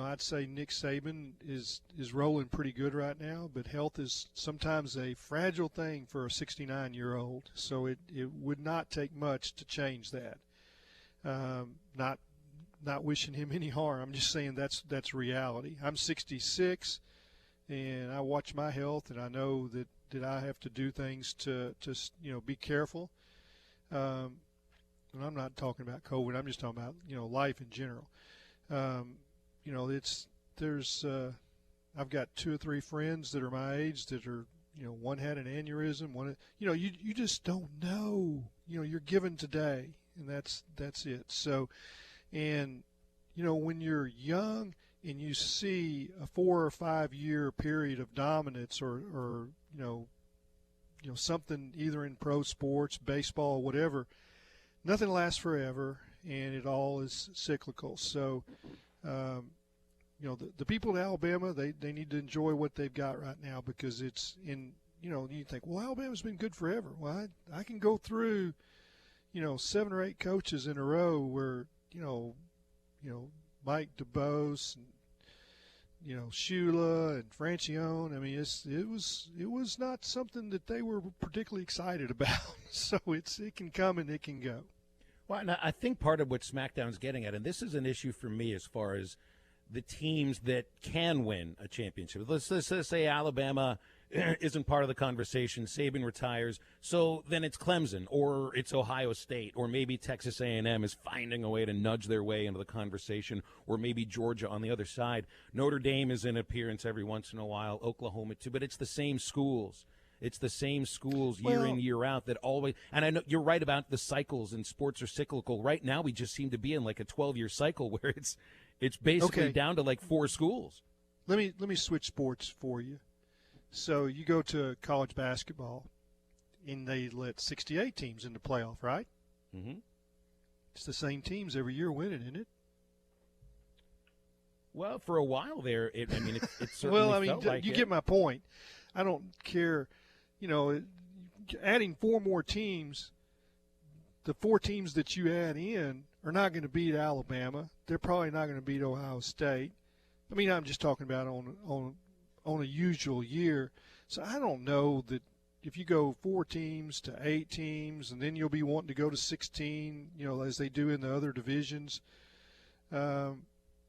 I'd say Nick Saban is rolling pretty good right now, but health is sometimes a fragile thing for a 69-year-old. So it would not take much to change that. Not wishing him any harm. I'm just saying that's reality. I'm 66, and I watch my health, and I know that I have to do things to be careful. And I'm not talking about COVID. I'm just talking about life in general. I've got 2 or 3 friends that are my age that are, one had an aneurysm, one, you just don't know, you're given today, and that's it. So, and, when you're young and you see a 4 or 5 year period of dominance or something either in pro sports, baseball, whatever, nothing lasts forever, and it all is cyclical. So, the people in Alabama, they need to enjoy what they've got right now, because it's in, you think, well, Alabama's been good forever. Well, I can go through, 7 or 8 coaches in a row where, Mike DeBose and, Shula and Francione. It was not something that they were particularly excited about. So it can come and it can go. Well, and I think part of what SmackDown's getting at, and this is an issue for me as far as the teams that can win a championship. Let's say Alabama isn't part of the conversation. Saban retires. So then it's Clemson, or it's Ohio State, or maybe Texas A&M is finding a way to nudge their way into the conversation, or maybe Georgia on the other side. Notre Dame is in appearance every once in a while, Oklahoma too, but it's the same schools. It's the same schools year in, year out that always – and I know you're right about the cycles, and sports are cyclical. Right now we just seem to be in like a 12-year cycle where it's basically down to like 4 schools. Let me switch sports for you. So you go to college basketball, and they let 68 teams in the playoff, right? Mm-hmm. It's the same teams every year winning, isn't it? Well, for a while there, it certainly felt like you it. get my point. I don't care. Adding 4 more teams, the 4 teams that you add in are not going to beat Alabama. They're probably not going to beat Ohio State. I'm just talking about on a usual year. So I don't know that if you go 4 teams to 8 teams, and then you'll be wanting to go to 16, as they do in the other divisions. I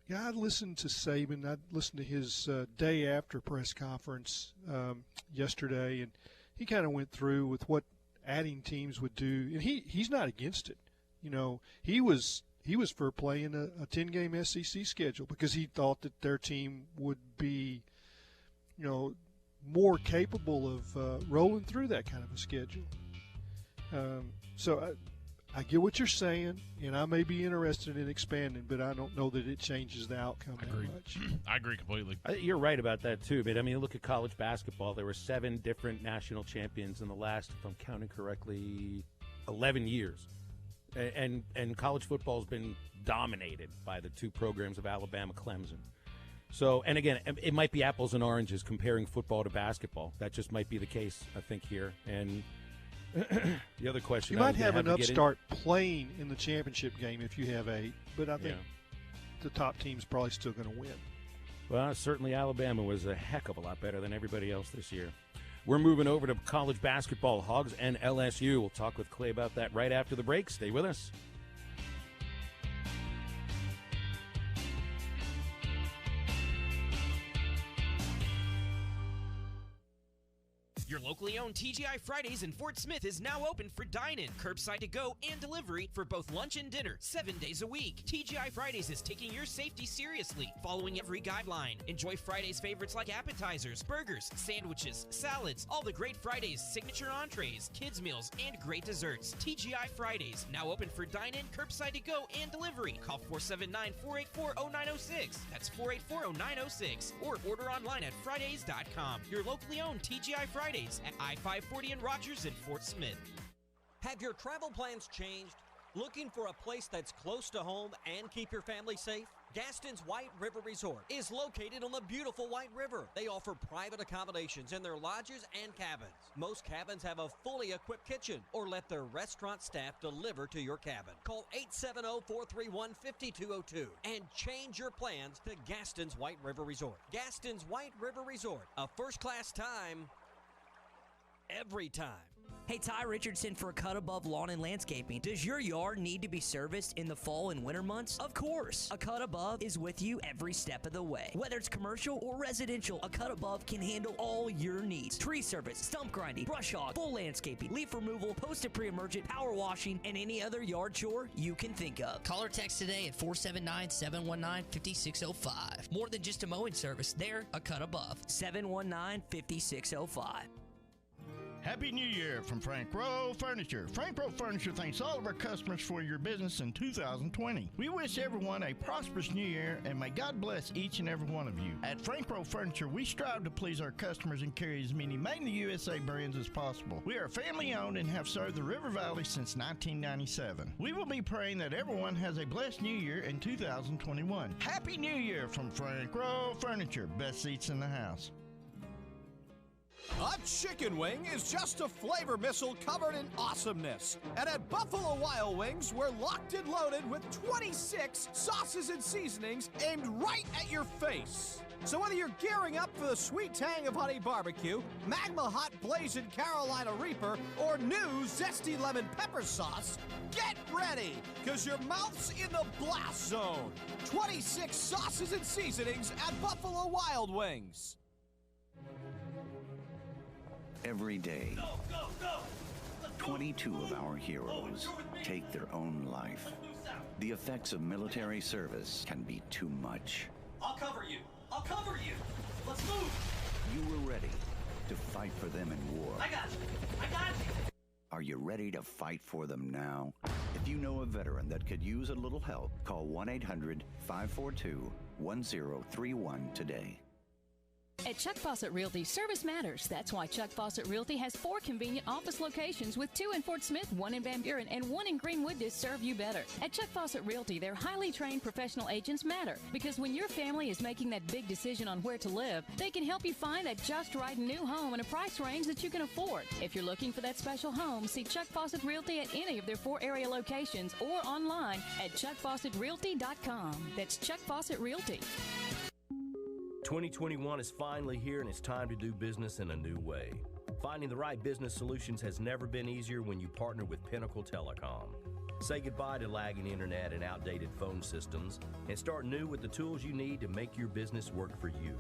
listened to Saban. I listened to his day after press conference yesterday, and he kind of went through with what adding teams would do, and he's not against it. He was for playing a 10-game SEC schedule because he thought that their team would be, more capable of rolling through that kind of a schedule. So I get what you're saying, and I may be interested in expanding, but I don't know that it changes the outcome that much. I agree completely. You're right about that, too. But, look at college basketball. There were 7 different national champions in the last, if I'm counting correctly, 11 years. And college football has been dominated by the two programs of Alabama, Clemson. So, and again, it might be apples and oranges comparing football to basketball. That just might be the case, I think, here. And the other question, you might have an upstart playing in the championship game if you have 8, but I think the top team's probably still going to win. Well, certainly Alabama was a heck of a lot better than everybody else this year. We're moving over to college basketball, Hogs and LSU. We'll talk with Clay about that right after the break. Stay with us. Your locally owned TGI Fridays in Fort Smith is now open for dine-in, curbside to-go, and delivery for both lunch and dinner, 7 days a week. TGI Fridays is taking your safety seriously, following every guideline. Enjoy Fridays favorites like appetizers, burgers, sandwiches, salads, all the great Fridays, signature entrees, kids meals, and great desserts. TGI Fridays, now open for dine-in, curbside to-go, and delivery. Call 479-484-0906. That's 484-0906. Or order online at Fridays.com. Your locally owned TGI Fridays at I-540 in Rogers and Fort Smith. Have your travel plans changed? Looking for a place that's close to home and keep your family safe? Gaston's White River Resort is located on the beautiful White River. They offer private accommodations in their lodges and cabins. Most cabins have a fully equipped kitchen or let their restaurant staff deliver to your cabin. Call 870-431-5202 and change your plans to Gaston's White River Resort. Gaston's White River Resort, a first-class time every time. Hey, Ty Richardson for Cut Above Lawn and Landscaping. Does your yard need to be serviced in the fall and winter months? Of course. A Cut Above is with you every step of the way. Whether it's commercial or residential, a Cut Above can handle all your needs. Tree service, stump grinding, brush hog, full landscaping, leaf removal, post-it pre-emergent, power washing, and any other yard chore you can think of. Call or text today at 479-719-5605. More than just a mowing service, they're a Cut Above. 719-5605. Happy New Year from Frank Rowe Furniture. Frank Rowe Furniture thanks all of our customers for your business in 2020. We wish everyone a prosperous new year and may God bless each and every one of you. At Frank Rowe Furniture, we strive to please our customers and carry as many made in the USA brands as possible. We are family owned and have served the River Valley since 1997. We will be praying that everyone has a blessed new year in 2021. Happy New Year from Frank Rowe Furniture. Best seats in the house. A chicken wing is just a flavor missile covered in awesomeness. And at Buffalo Wild Wings, we're locked and loaded with 26 sauces and seasonings aimed right at your face. So whether you're gearing up for the sweet tang of honey barbecue, Magma Hot Blazing Carolina Reaper, or new zesty lemon pepper sauce, get ready, because your mouth's in the blast zone. 26 sauces and seasonings at Buffalo Wild Wings. Every day, 22 of our heroes take their own life. The effects of military service can be too much. I'll cover you. I'll cover you. Let's move. You were ready to fight for them in war. I got you. I got you. Are you ready to fight for them now? If you know a veteran that could use a little help, call 1-800-542-1031 today. At Chuck Fawcett Realty, service matters. That's why Chuck Fawcett Realty has 4 convenient office locations with 2 in Fort Smith, 1 in Van Buren, and 1 in Greenwood to serve you better. At Chuck Fawcett Realty, their highly trained professional agents matter because when your family is making that big decision on where to live, they can help you find that just right new home in a price range that you can afford. If you're looking for that special home, see Chuck Fawcett Realty at any of their 4 area locations or online at chuckfawcettrealty.com. That's Chuck Fawcett Realty. 2021 is finally here and it's time to do business in a new way. Finding the right business solutions has never been easier when you partner with Pinnacle Telecom. Say goodbye to lagging internet and outdated phone systems and start new with the tools you need to make your business work for you.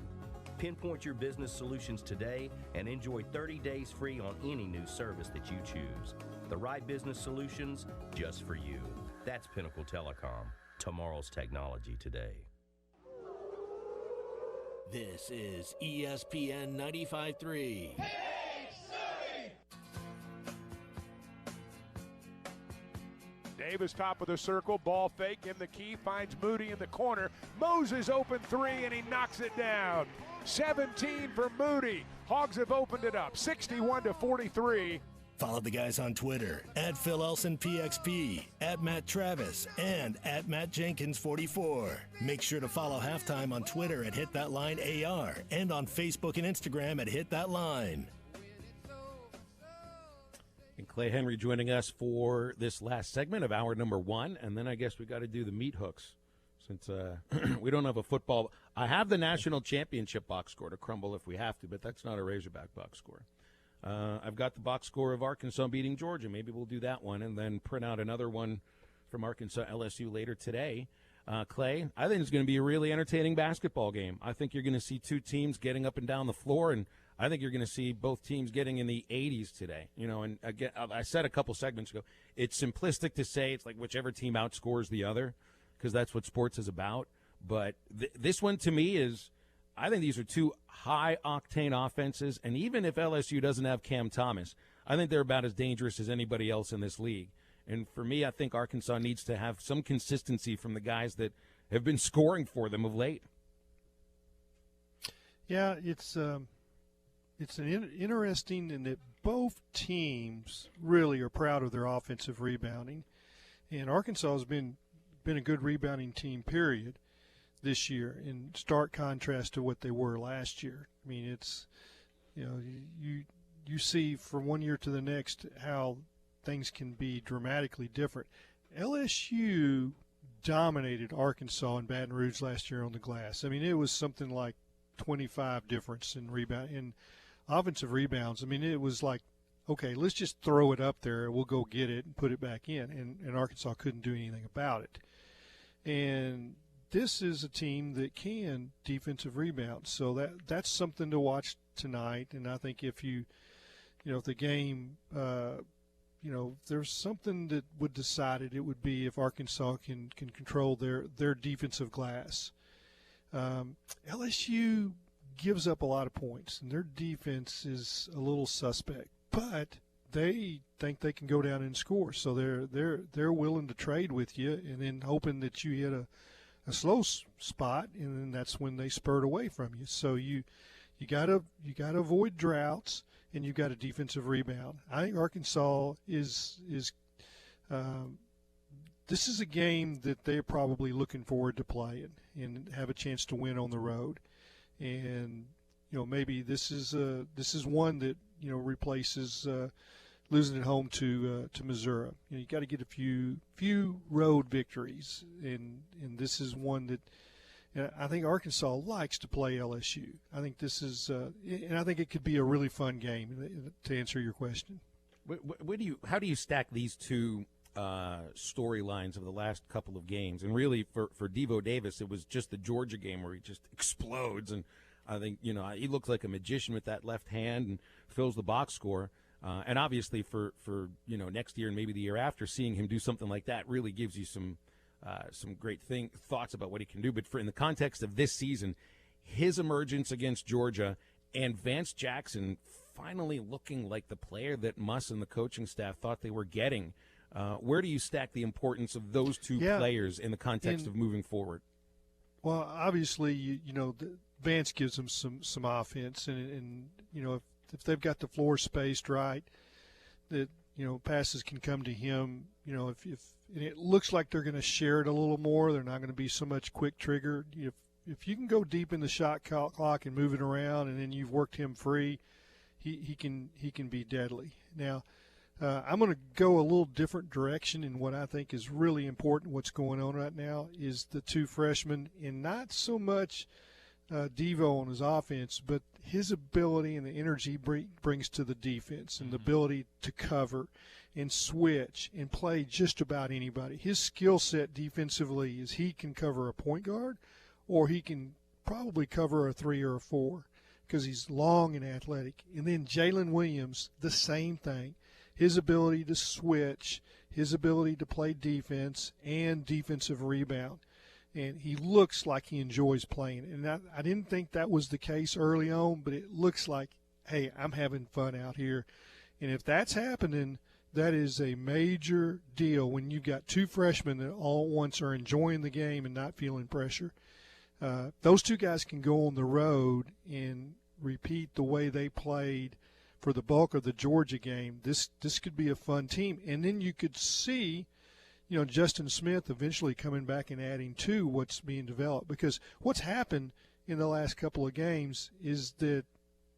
Pinpoint your business solutions today and enjoy 30 days free on any new service that you choose. The right business solutions just for you. That's Pinnacle Telecom. Tomorrow's technology today. This is ESPN 95.3. Davis top of the circle, ball fake in the key, finds Moody in the corner. Moses open 3 and he knocks it down. 17 for Moody. Hogs have opened it up, 61-43. Follow the guys on Twitter at Phil Elson PXP, at Matt Travis, and at Matt Jenkins 44. Make sure to follow Halftime on Twitter at Hit That Line AR and on Facebook and Instagram at Hit That Line. And Clay Henry joining us for this last segment of hour number 1, and then I guess we got to do the meat hooks since we don't have a football. I have the national championship box score to crumble if we have to, but that's not a Razorback box score. I've got the box score of Arkansas beating Georgia. Maybe we'll do that one and then print out another one from Arkansas LSU later today. Clay, I think it's going to be a really entertaining basketball game. I think you're going to see two teams getting up and down the floor, and I think you're going to see both teams getting in the 80s today. You know, and again, I said a couple segments ago, it's simplistic to say it's like whichever team outscores the other because that's what sports is about. But this one to me is, I think these are two high-octane offenses, and even if LSU doesn't have Cam Thomas, I think they're about as dangerous as anybody else in this league. And for me, I think Arkansas needs to have some consistency from the guys that have been scoring for them of late. Yeah, it's interesting in that both teams really are proud of their offensive rebounding, and Arkansas has been a good rebounding team, period, this year, in stark contrast to what they were last year. I mean, it's, you know, you see from one year to the next how things can be dramatically different. LSU dominated Arkansas and Baton Rouge last year on the glass. I mean, it was something like 25 difference in offensive rebounds. I mean, it was like, okay, let's just throw it up there. We'll go get it and put it back in. And Arkansas couldn't do anything about it. And this is a team that can defensive rebound. So that's something to watch tonight. And I think if if the game, if there's something that would decide it, it would be if Arkansas can control their defensive glass. LSU gives up a lot of points, and their defense is a little suspect, but they think they can go down and score, so they're willing to trade with you, and then hoping that you hit a slow spot, and then that's when they spurt away from you. So you gotta avoid droughts, and you got a defensive rebound. I think Arkansas is this is a game that they're probably looking forward to playing and have a chance to win on the road. And maybe this is one that replaces losing at home to Missouri. You got to get a few road victories, and this is one that I think Arkansas likes to play LSU. I think this is and I think it could be a really fun game. To answer your question, how do you stack these two storylines of the last couple of games? And really, for Devo Davis, it was just the Georgia game where he just explodes, and I think he looks like a magician with that left hand and fills the box score. And obviously, for next year and maybe the year after, seeing him do something like that really gives you some great thoughts about what he can do. But in the context of this season, his emergence against Georgia and Vance Jackson finally looking like the player that Muss and the coaching staff thought they were getting. Where do you stack the importance of those two players in the context of moving forward? Well, obviously, Vance gives them some offense, and if they've got the floor spaced right, that passes can come to him. If and it looks like they're going to share it a little more, they're not going to be so much quick trigger. If you can go deep in the shot clock and move it around, and then you've worked him free, he can be deadly. Now, I'm going to go a little different direction in what I think is really important. What's going on right now is the two freshmen, and not so much Devo on his offense, but his ability and the energy brings to the defense, and the ability to cover and switch and play just about anybody. His skill set defensively is he can cover a point guard, or he can probably cover a 3 or a 4 because he's long and athletic. And then Jalen Williams, the same thing. His ability to switch, his ability to play defense and defensive rebound. And he looks like he enjoys playing. And I didn't think that was the case early on, but it looks like, hey, I'm having fun out here. And if that's happening, that is a major deal when you've got two freshmen that all at once are enjoying the game and not feeling pressure. Those two guys can go on the road and repeat the way they played for the bulk of the Georgia game, this could be a fun team. And then you could see, Justin Smith eventually coming back and adding to what's being developed. Because what's happened in the last couple of games is that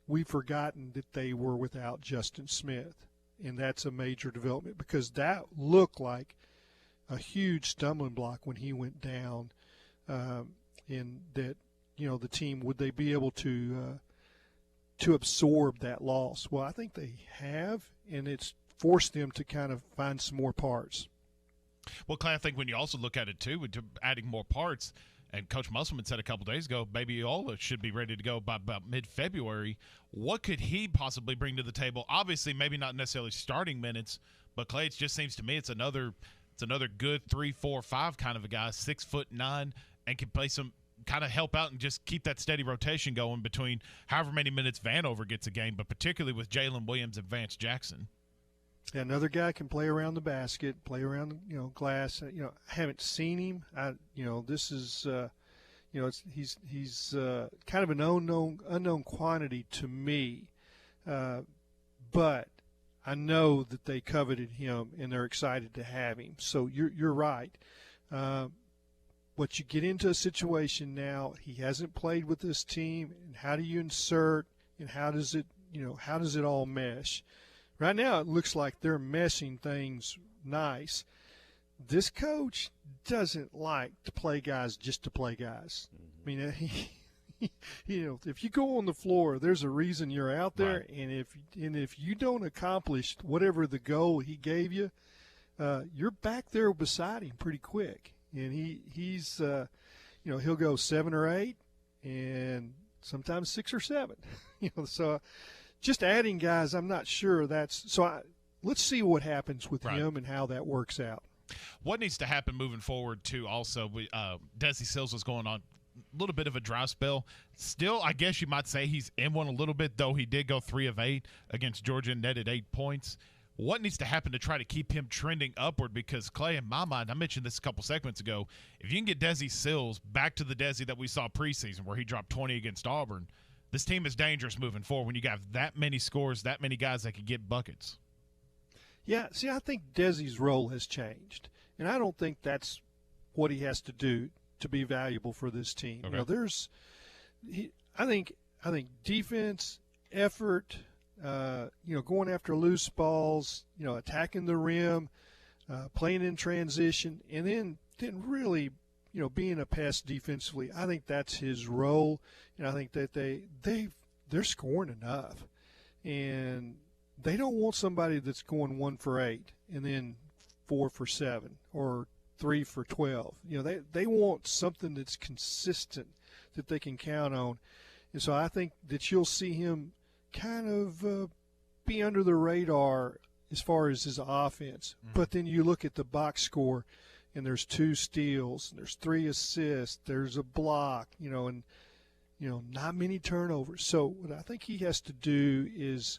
we've forgotten that they were without Justin Smith. And that's a major development because that looked like a huge stumbling block when he went down. In that, the team, would they be able to absorb that loss? Well, I think they have, and it's forced them to kind of find some more parts. Well, Clay, I think when you also look at it, too, with adding more parts, and Coach Musselman said a couple days ago, Baby Ola should be ready to go by about mid-February. What could he possibly bring to the table? Obviously, maybe not necessarily starting minutes, but Clay, it just seems to me it's another good 3, 4, 5 kind of a guy, 6'9", and can play some kind of help out and just keep that steady rotation going between however many minutes Vanover gets a game, but particularly with Jalen Williams and Vance Jackson. Yeah, another guy can play around the basket, play around glass. I haven't seen him. This is he's kind of an unknown quantity to me, but I know that they coveted him and they're excited to have him. So you're right. But you get into a situation now, he hasn't played with this team, and how do you insert, and how does it all mesh? Right now it looks like they're meshing things nice. This coach doesn't like to play guys just to play guys. I mean, if you go on the floor, there's a reason you're out there, right. and if you don't accomplish whatever the goal he gave you, you're back there beside him pretty quick. And he's he'll go 7 or 8, and sometimes 6 or 7. So just adding guys, I'm not sure that's so. Let's see what happens with him and how that works out. What needs to happen moving forward too? Also, Desi Sills was going on a little bit of a dry spell. Still, I guess you might say he's in one a little bit, though he did go 3 of 8 against Georgia and netted 8 points. What needs to happen to try to keep him trending upward? Because, Clay, in my mind, I mentioned this a couple segments ago, if you can get Desi Sills back to the Desi that we saw preseason where he dropped 20 against Auburn, this team is dangerous moving forward when you got that many scores, that many guys that can get buckets. Yeah, see, I think Desi's role has changed, and I don't think that's what he has to do to be valuable for this team. Okay. I think defense, effort, going after loose balls, attacking the rim, playing in transition, and then really, being a pest defensively. I think that's his role, and I think that they're scoring enough, and they don't want somebody that's going 1 for 8 and then 4 for 7 or 3 for 12. They want something that's consistent that they can count on, and so I think that you'll see him kind of be under the radar as far as his offense. Mm-hmm. But then you look at the box score, and there's 2 steals, and there's 3 assists, there's a block, and not many turnovers. So what I think he has to do is,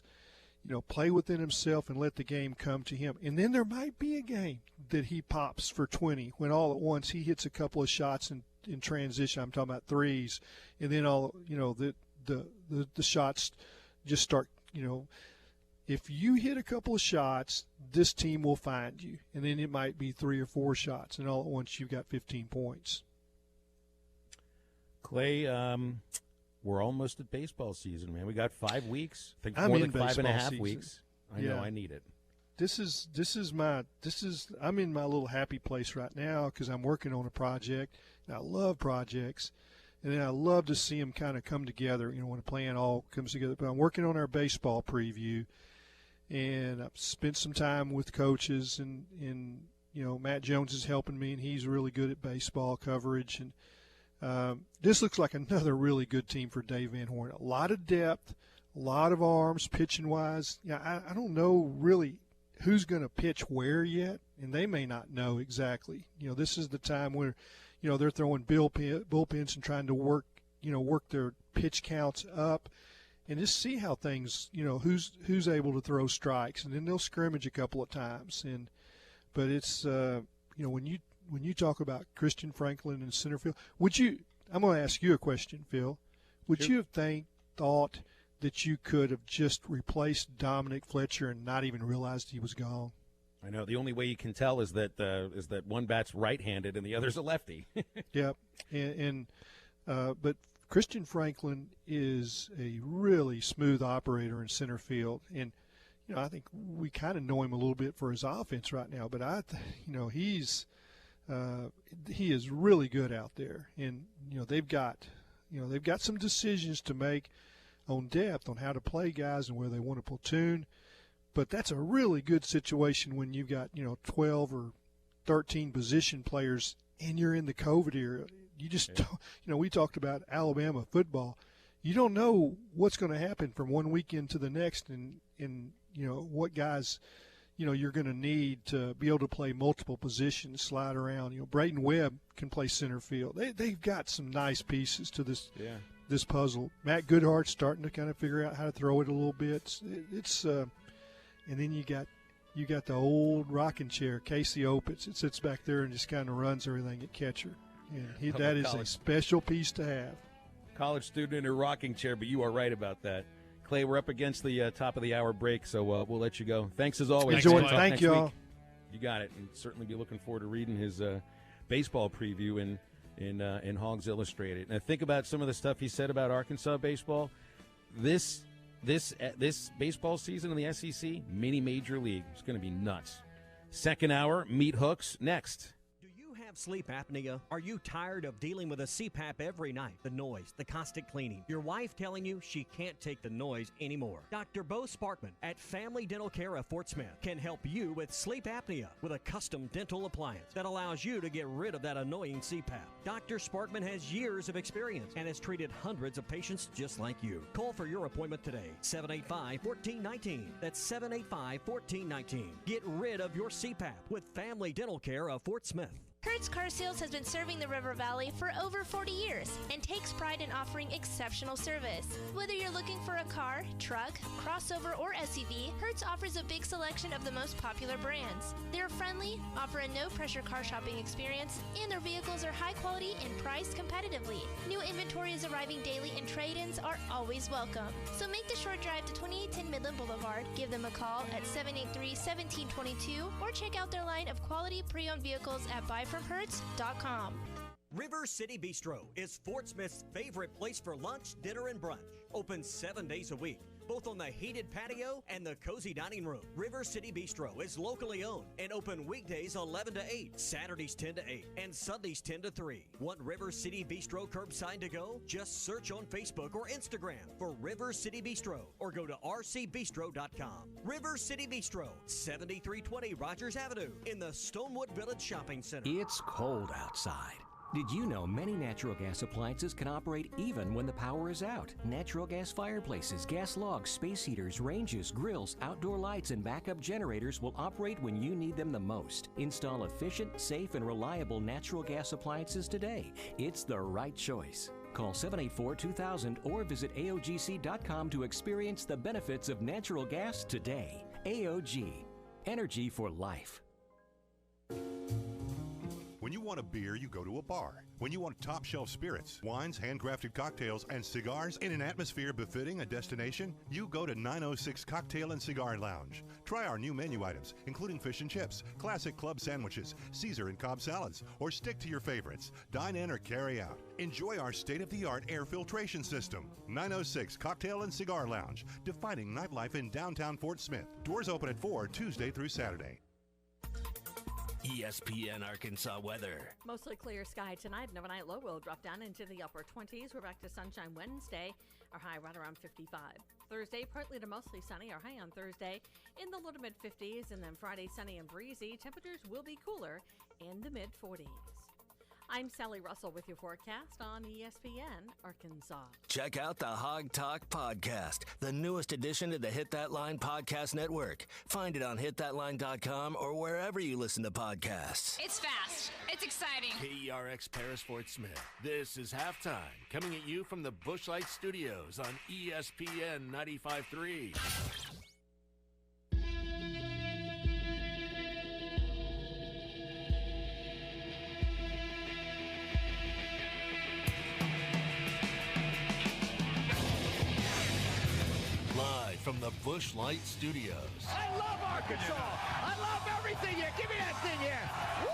play within himself and let the game come to him. And then there might be a game that he pops for 20 when all at once he hits a couple of shots in transition. I'm talking about threes, and then the shots just start, if you hit a couple of shots, this team will find you. And then it might be 3 or 4 shots, and all at once you've got 15 points. Clay, we're almost at baseball season, man. We got 5 weeks. I think more than 5.5 weeks. I know I need it. I'm in my little happy place right now because I'm working on a project, and I love projects. And then I love to see them kind of come together, when a plan all comes together. But I'm working on our baseball preview, and I've spent some time with coaches, and Matt Jones is helping me, and he's really good at baseball coverage. And this looks like another really good team for Dave Van Horn. A lot of depth, a lot of arms, pitching-wise. I don't know really who's going to pitch where yet, and they may not know exactly. This is the time where – they're throwing bullpens and trying to work their pitch counts up, and just see how things, who's able to throw strikes, and then they'll scrimmage a couple of times. But it's, when you talk about Christian Franklin in center field, I'm going to ask you a question, Phil. Would you have thought that you could have just replaced Dominic Fletcher and not even realized he was gone. I know. The only way you can tell is that one bat's right-handed and the other's a lefty. Yep. But Christian Franklin is a really smooth operator in center field, and I think we kind of know him a little bit for his offense right now. But he is really good out there, and they've got some decisions to make on depth on how to play guys and where they want to platoon. But that's a really good situation when you've got 12 or 13 position players and you're in the COVID era. You just we talked about Alabama football. You don't know what's going to happen from one weekend to the next, and what guys you're going to need to be able to play multiple positions, slide around. Braden Webb can play center field. They've got some nice pieces to this puzzle. Matt Goodhart's starting to kind of figure out how to throw it a little bit. And then you got the old rocking chair, Casey Opitz. It sits back there and just kind of runs everything at catcher. And that is a special piece to have. College student in a rocking chair, but you are right about that. Clay, we're up against the top of the hour break, so we'll let you go. Thanks as always. Enjoy it. Thank you all. You got it. And certainly be looking forward to reading his baseball preview in Hogs Illustrated. Now think about some of the stuff he said about Arkansas baseball. This baseball season in the SEC, mini major league, it's going to be nuts. Second hour, Meat Hooks next. Sleep apnea? Are you tired of dealing with a CPAP every night? The noise, the constant cleaning, your wife telling you she can't take the noise anymore. Dr. Bo Sparkman at Family Dental Care of Fort Smith can help you with sleep apnea with a custom dental appliance that allows you to get rid of that annoying CPAP. Dr. Sparkman has years of experience and has treated hundreds of patients just like you. Call for your appointment today, 785-1419. That's 785-1419. Get rid of your CPAP with Family Dental Care of Fort Smith. Hertz Car Sales has been serving the River Valley for over 40 years and takes pride in offering exceptional service. Whether you're looking for a car, truck, crossover, or SUV, Hertz offers a big selection of the most popular brands. They're friendly, offer a no-pressure car shopping experience, and their vehicles are high quality and priced competitively. New inventory is arriving daily and trade-ins are always welcome. So make the short drive to 2810 Midland Boulevard, give them a call at 783-1722, or check out their line of quality pre-owned vehicles at buyfromhertz.com. River City Bistro is Fort Smith's favorite place for lunch, dinner, and brunch. Open 7 days a week, both on the heated patio and the cozy dining room. River City Bistro is locally owned and open weekdays 11 to 8, Saturdays 10 to 8, and Sundays 10 to 3. Want River City Bistro curbside to go? Just search on Facebook or Instagram for River City Bistro or go to rcbistro.com. River City Bistro, 7320 Rogers Avenue in the Stonewood Village Shopping Center. It's cold outside. Did you know many natural gas appliances can operate even when the power is out? Natural gas fireplaces, gas logs, space heaters, ranges, grills, outdoor lights, and backup generators will operate when you need them the most. Install efficient, safe, and reliable natural gas appliances today. It's the right choice. Call 784-2000 or visit AOGC.com to experience the benefits of natural gas today. AOG. Energy for life. When you want a beer, you go to a bar. When you want top shelf spirits, wines, handcrafted cocktails, and cigars in an atmosphere befitting a destination, you go to 906 Cocktail and Cigar Lounge. Try our new menu items, including fish and chips, classic club sandwiches, Caesar and Cobb salads, or stick to your favorites. Dine in or carry out. Enjoy our state-of-the-art air filtration system. 906 Cocktail and Cigar Lounge, defining nightlife in downtown Fort Smith. Doors open at 4 Tuesday through Saturday. ESPN Arkansas weather. Mostly clear sky tonight. An overnight low will drop down into the upper 20s. We're back to sunshine Wednesday. Our high right around 55. Thursday, partly to mostly sunny. Our high on Thursday in the low to mid 50s. And then Friday, sunny and breezy. Temperatures will be cooler in the mid 40s. I'm Sally Russell with your forecast on ESPN Arkansas. Check out the Hog Talk Podcast, the newest addition to the Hit That Line Podcast Network. Find it on hitthatline.com or wherever you listen to podcasts. It's fast. It's exciting. KERX Paris Fort Smith. This is Halftime, coming at you from the Bushlight Studios on ESPN 95.3. from the Busch Light Studios. I love Arkansas. I love everything here. Give me that thing here. Woo!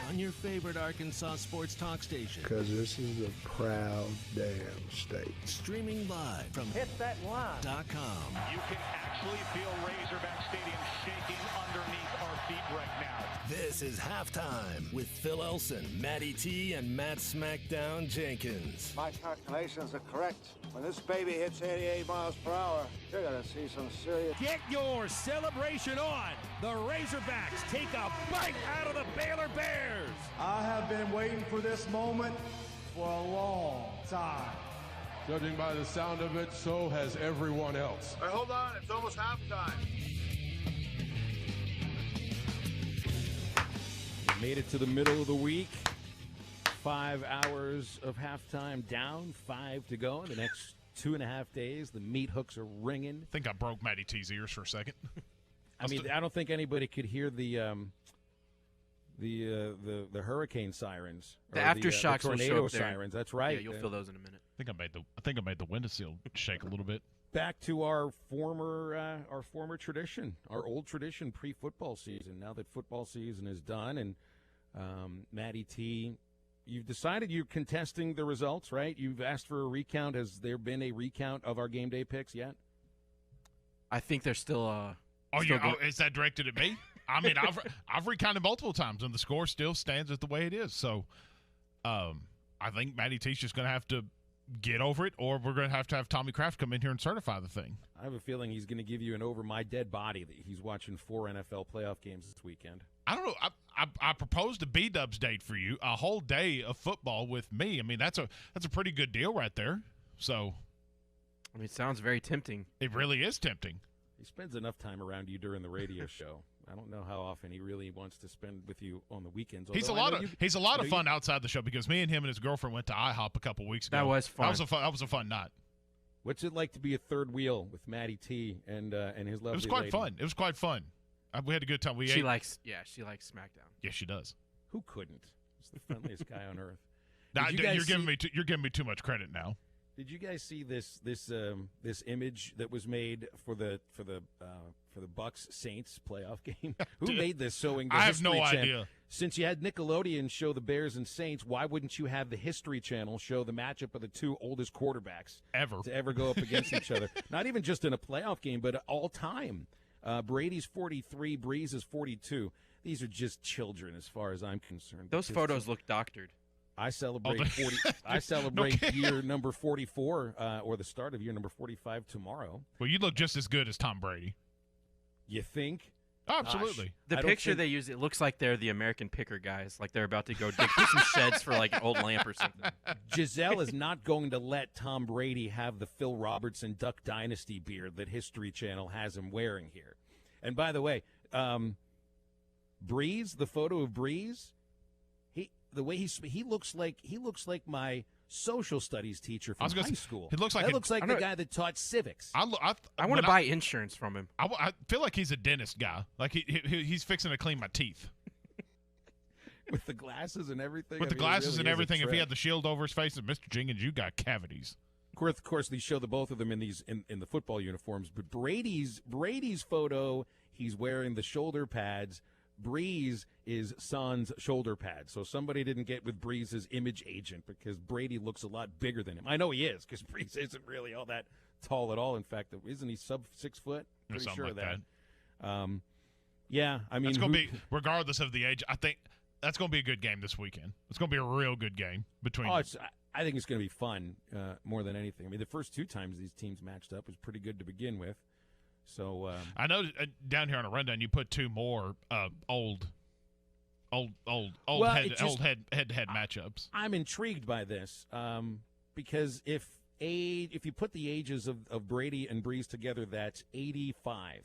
On your favorite Arkansas sports talk station. Because this is a proud damn state. Streaming live from hitthatline.com. You can actually feel Razorback Stadium shaking underneath our feet right now. This is Halftime with Phil Elson, Matty T, and Matt Smackdown Jenkins. My calculations are correct. When this baby hits 88 miles per hour, you're going to see some serious... Get your celebration on. The Razorbacks take a bite out of the Baylor Bears. I have been waiting for this moment for a long time. Judging by the sound of it, so has everyone else. Hey, hold on. It's almost halftime. Made it to the middle of the week. 5 hours of halftime down, 5 to go. In the next 2.5 days, the meat hooks are ringing. I think I broke Matty T's ears for a second. I mean, I don't think anybody could hear the hurricane sirens. The aftershocks the will tornado show up there. sirens. That's right. Yeah, you'll feel those in a minute. I think I made the windowsill shake a little bit. Back to our former tradition, our old tradition pre-football season. Now that football season is done, and Matty T, you've decided you're contesting the results, right? You've asked for a recount. Has there been a recount of our game day picks yet? I think there's still. Is that directed at me? I mean, I've recounted multiple times, and the score still stands as the way it is. So, I think Matty T's just going to have to get over it, or we're going to have Tommy Kraft come in here and certify the thing. I have a feeling he's going to give you an over my dead body that he's watching 4 NFL playoff games this weekend. I don't know. I proposed a B-Dubs date for you, a whole day of football with me. I mean, that's a pretty good deal right there. So, I mean, it sounds very tempting. It really is tempting. He spends enough time around you during the radio show. I don't know how often he really wants to spend with you on the weekends. He's a lot of fun outside the show, because me and him and his girlfriend went to IHOP a couple weeks ago. That was fun. That was a fun night. What's it like to be a third wheel with Matty T and his lovely It was quite lady? fun. It was quite fun. We had a good time. She likes SmackDown. Yeah, she does. Who couldn't? He's the friendliest guy on earth. You're giving me too much credit now. Did you guys see this image that was made for the Bucks Saints playoff game? Who made this showing the I have History no Channel? idea. Since you had Nickelodeon show the Bears and Saints, why wouldn't you have the History Channel show the matchup of the two oldest quarterbacks to ever go up against each other? Not even just in a playoff game, but all time. Brady's 43, Breeze is 42. These are just children as far as I'm concerned. Those photos look doctored. I celebrate year number 44, or the start of year number 45 tomorrow. Well, you look just as good as Tom Brady. You think? Oh, absolutely. The picture they use, it looks like they're the American Picker guys. Like they're about to go dig through some sheds for like an old lamp or something. Giselle is not going to let Tom Brady have the Phil Robertson Duck Dynasty beard that History Channel has him wearing here. And by the way, Breeze, the photo of Breeze, he looks like my social studies teacher from high school. He looks like the guy that taught civics. I want to buy insurance from him. I feel like he's a dentist guy. Like he's fixing to clean my teeth. With the glasses and everything. With the glasses and everything. If he had the shield over his face, and Mr. Jenkins, you got cavities. Of course, they show the both of them in the football uniforms. But Brady's photo, he's wearing the shoulder pads. Breeze is Son's shoulder pads. So somebody didn't get with Breeze's image agent, because Brady looks a lot bigger than him. I know he is, because Breeze isn't really all that tall at all. In fact, isn't he sub 6 foot? Pretty Something sure like of that. Yeah, I mean, it's going to be, regardless of the age, I think that's going to be a good game this weekend. It's going to be a real good game between. I think it's going to be fun more than anything. I mean, the first 2 times these teams matched up was pretty good to begin with. So I know down here on a rundown you put 2 more old head-to-head matchups. I'm intrigued by this because if you put the ages of Brady and Breeze together, that's 85.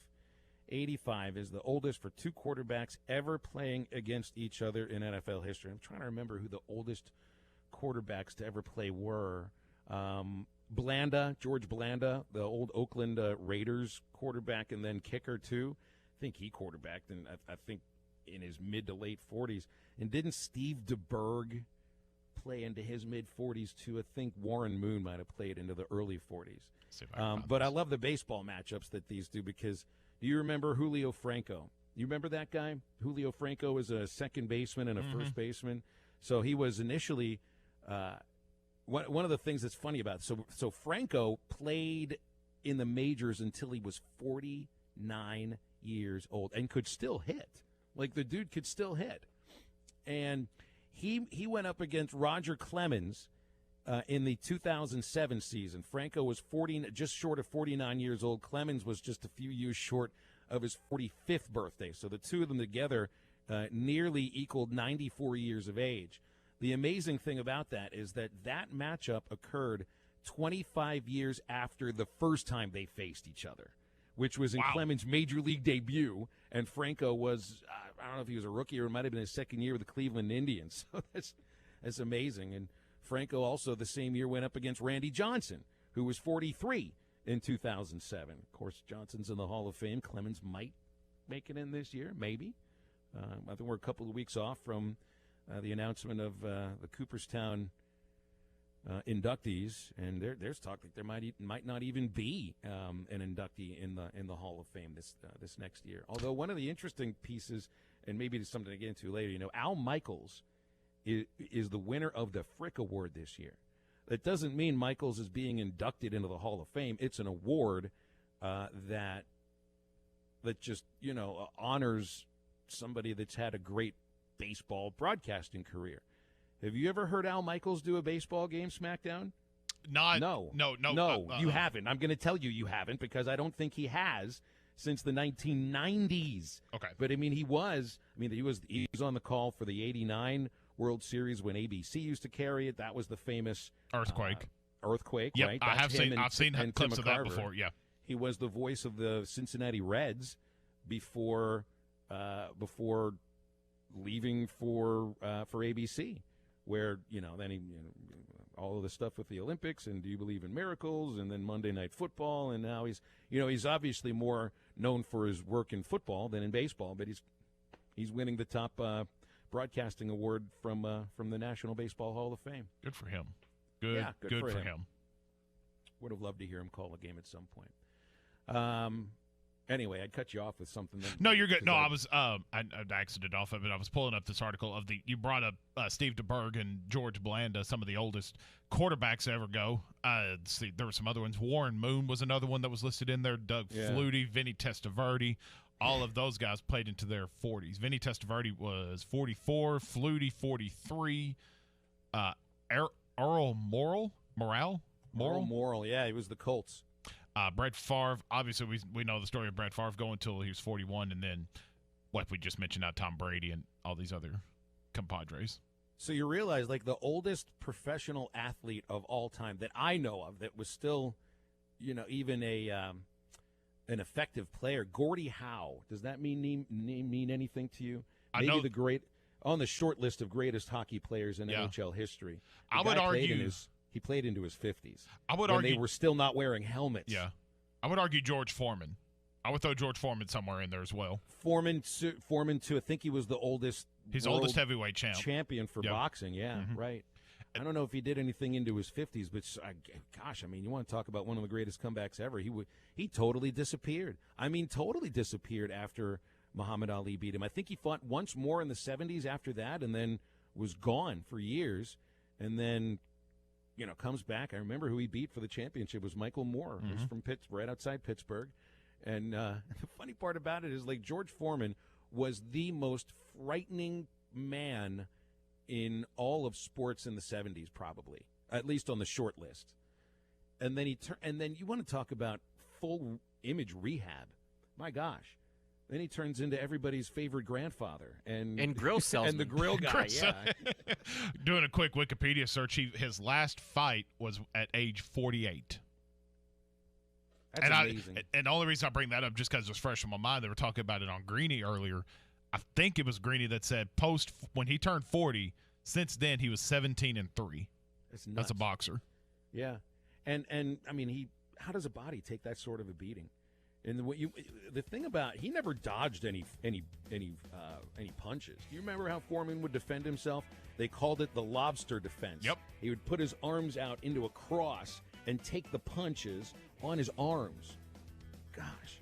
85 is the oldest for 2 quarterbacks ever playing against each other in NFL history. I'm trying to remember who the oldest quarterbacks to ever play were. George Blanda, the old Oakland Raiders quarterback and then kicker too. I think he quarterbacked, and I think in his mid to late 40s. And didn't Steve DeBerg play into his mid-40s to, I think, Warren Moon might have played into the early 40s. But I love the baseball matchups that these do because do you remember Julio Franco? You remember that guy? Julio Franco was a second baseman and a first baseman. So he was initially one of the things that's funny about it. So Franco played in the majors until he was 49 years old and could still hit. Like the dude could still hit. And he went up against Roger Clemens in the 2007 season. Franco was just short of 49 years old. Clemens was just a few years short of his 45th birthday. So the two of them together nearly equaled 94 years of age. The amazing thing about that is that matchup occurred 25 years after the first time they faced each other, which was in Clemens' major league debut. And Franco was, I don't know if he was a rookie or it might have been his second year with the Cleveland Indians. So that's amazing. And Franco also the same year went up against Randy Johnson, who was 43 in 2007. Of course, Johnson's in the Hall of Fame. Clemens might make it in this year, maybe. I think we're a couple of weeks off from the announcement of the Cooperstown inductees, and there's talk that there might not even be an inductee in the Hall of Fame this next year. Although one of the interesting pieces, and maybe it's something to get into later, Al Michaels is the winner of the Frick Award this year. That doesn't mean Michaels is being inducted into the Hall of Fame. It's an award that just honors somebody that's had a great baseball broadcasting career. Have you ever heard Al Michaels do a baseball game, SmackDown? No. You haven't. I'm going to tell you haven't because I don't think he has since the 1990s. Okay. But he was on the call for the 89 World Series when ABC used to carry it. That was the famous Earthquake, yep, right? I've seen clips of that before. Yeah. He was the voice of the Cincinnati Reds before leaving for ABC, where then all of the stuff with the Olympics and Do You Believe in Miracles and then Monday Night Football, and now he's obviously more known for his work in football than in baseball, but he's winning the top broadcasting award from the National Baseball Hall of Fame. Good for him. Good for him. Would have loved to hear him call a game at some point. Anyway, I'd cut you off with something. No, you're good. No, I exited off of it. I was pulling up this article of you brought up Steve DeBerg and George Blanda, some of the oldest quarterbacks to ever go. See, there were some other ones. Warren Moon was another one that was listed in there. Doug Flutie, Vinny Testaverde. All of those guys played into their 40s. Vinny Testaverde was 44, Flutie 43, Earl Morrall, yeah, he was the Colts. Brett Favre, obviously we know the story of Brett Favre going until he was 41, and then what we just mentioned now, Tom Brady and all these other compadres. So you realize, like, the oldest professional athlete of all time that I know of that was still, even an effective player, Gordie Howe. Does that mean anything to you? I know the great on the short list of greatest hockey players in NHL history. I would argue he played into his 50s. I would when argue they were still not wearing helmets. Yeah, I would argue George Foreman. I would throw George Foreman somewhere in there as well. Foreman too. I think he was the oldest. He's oldest heavyweight champion for boxing. Yeah, right. I don't know if he did anything into his 50s, but gosh, you want to talk about one of the greatest comebacks ever? He totally disappeared. Totally disappeared after Muhammad Ali beat him. I think he fought once more in the 70s after that, and then was gone for years, and then comes back. I remember who he beat for the championship was Michael Moore, who's from right outside Pittsburgh. And the funny part about it is, like, George Foreman was the most frightening man in all of sports in the 70s, probably, at least on the short list. And then and then you want to talk about full image rehab. My gosh. Then he turns into everybody's favorite grandfather and grill salesman and the grill guy. Yeah. Doing a quick Wikipedia search, his last fight was at age 48. That's amazing. And the only reason I bring that up just because it was fresh in my mind, they were talking about it on Greeny earlier. I think it was Greeny that said when he turned 40, since then he was 17-3. That's a boxer. Yeah, and how does a body take that sort of a beating? And the thing about, he never dodged any punches. Do you remember how Foreman would defend himself? They called it the lobster defense. Yep. He would put his arms out into a cross and take the punches on his arms. Gosh,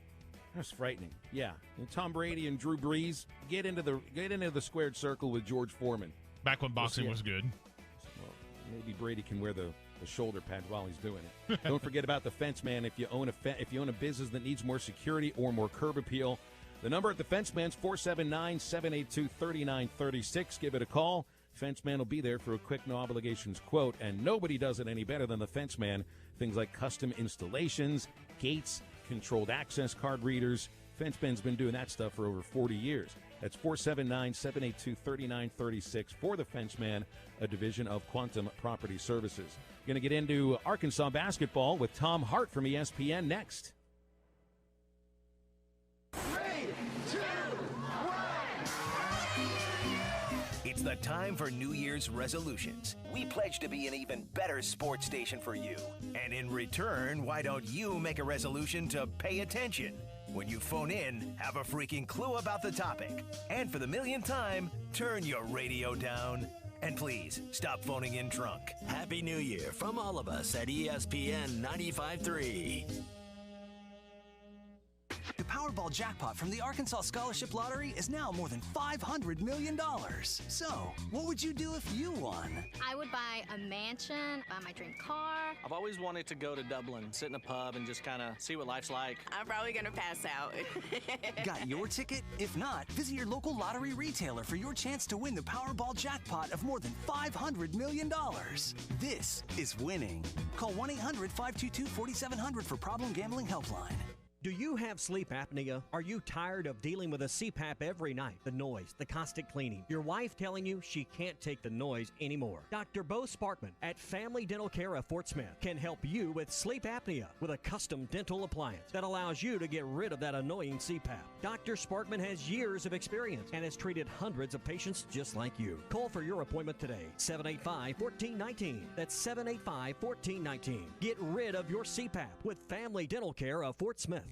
that's frightening. Yeah, and Tom Brady and Drew Brees get into the squared circle with George Foreman. Back when boxing was good. Well, maybe Brady can wear the shoulder pads while he's doing it. Don't forget about the Fence Man. If you own a business that needs more security or more curb appeal, the number at the Fence Man's 479-782-3936. Give it a call. Fence Man will be there for a quick, no obligations quote, and nobody does it any better than the Fence Man. Things like custom installations, gates, controlled access card readers. Fence Man's been doing that stuff for over 40 years. That's 479-782-3936 for the Fence Man, a division of Quantum Property Services. Going to get into Arkansas basketball with Tom Hart from ESPN next. 3, 2, 1. It's the time for New Year's resolutions. We pledge to be an even better sports station for you. And in return, why don't you make a resolution to pay attention? When you phone in, have a freaking clue about the topic. And for the millionth time, turn your radio down. And please, stop phoning in drunk. Happy New Year from all of us at ESPN 95.3. The Powerball jackpot from the Arkansas Scholarship Lottery is now more than $500 million. So, what would you do if you won? I would buy a mansion, buy my dream car. I've always wanted to go to Dublin, sit in a pub, and just kind of see what life's like. I'm probably going to pass out. Got your ticket? If not, visit your local lottery retailer for your chance to win the Powerball jackpot of more than $500 million. This is winning. Call 1-800-522-4700 for Problem Gambling Helpline. Do you have sleep apnea? Are you tired of dealing with a CPAP every night? The noise, the constant cleaning. Your wife telling you she can't take the noise anymore. Dr. Bo Sparkman at Family Dental Care of Fort Smith can help you with sleep apnea with a custom dental appliance that allows you to get rid of that annoying CPAP. Dr. Sparkman has years of experience and has treated hundreds of patients just like you. Call for your appointment today. 785-1419. That's 785-1419. Get rid of your CPAP with Family Dental Care of Fort Smith.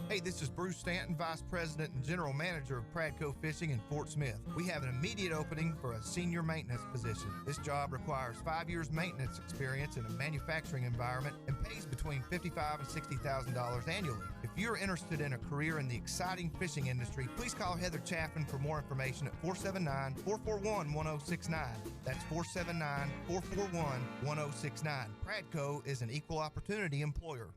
Hey, this is Bruce Stanton, Vice President and General Manager of Pradco Fishing in Fort Smith. We have an immediate opening for a senior maintenance position. This job requires 5 years maintenance experience in a manufacturing environment and pays between $55,000 and $60,000 annually. If you're interested in a career in the exciting fishing industry, please call Heather Chaffin for more information at 479-441-1069. That's 479-441-1069. Pradco is an equal opportunity employer.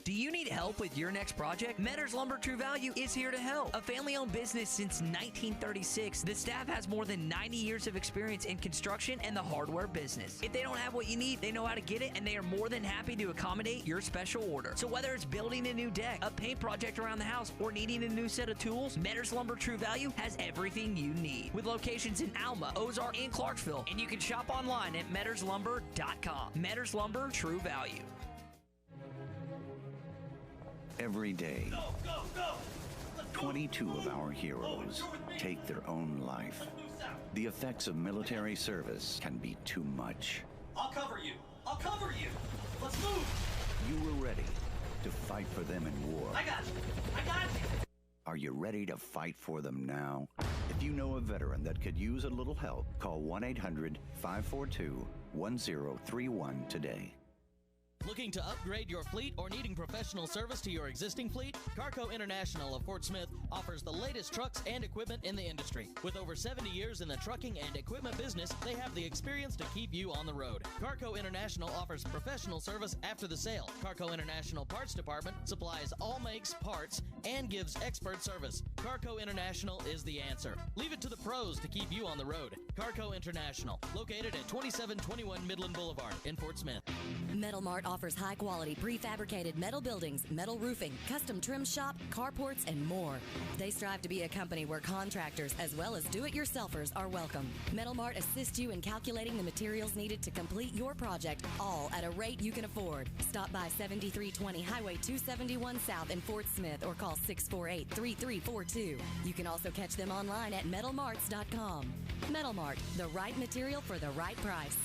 Do you need help with your next project? Metters Lumber True Value is here to help. A family-owned business since 1936, the staff has more than 90 years of experience in construction and the hardware business. If they don't have what you need, they know how to get it, and they are more than happy to accommodate your special order. So whether it's building a new deck, a paint project around the house, or needing a new set of tools, Metters Lumber True Value has everything you need. With locations in Alma, Ozark, and Clarksville, and you can shop online at metterslumber.com. Metters Lumber True Value. Every day, 22 of our heroes take their own life. The effects of military service can be too much. I'll cover you. I'll cover you. Let's move. You were ready to fight for them in war. I got you. I got you. Are you ready to fight for them now? If you know a veteran that could use a little help, call 1-800-542-1031 today. Looking to upgrade your fleet or needing professional service to your existing fleet? Carco International of Fort Smith offers the latest trucks and equipment in the industry. With over 70 years in the trucking and equipment business, they have the experience to keep you on the road. Carco International offers professional service after the sale. Carco International Parts Department supplies all makes, parts, and gives expert service. Carco International is the answer. Leave it to the pros to keep you on the road. Carco International, located at 2721 Midland Boulevard in Fort Smith. Metal Mart offers high-quality prefabricated metal buildings, metal roofing, custom trim shop, carports, and more. They strive to be a company where contractors as well as do-it-yourselfers are welcome. Metal Mart assists you in calculating the materials needed to complete your project, all at a rate you can afford. Stop by 7320 Highway 271 South in Fort Smith or call 648-3342. You can also catch them online at metalmarts.com. Metal Mart, the right material for the right price.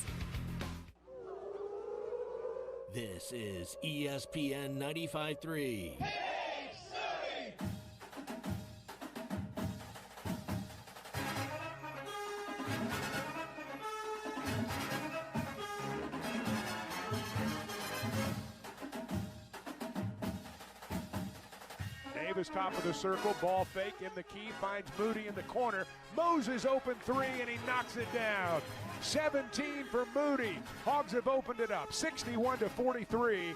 This is ESPN 95.3. Davis, top of the circle, ball fake in the key, finds Moody in the corner. Moses open three, and he knocks it down. 17 for Moody. Hogs have opened it up, 61-43.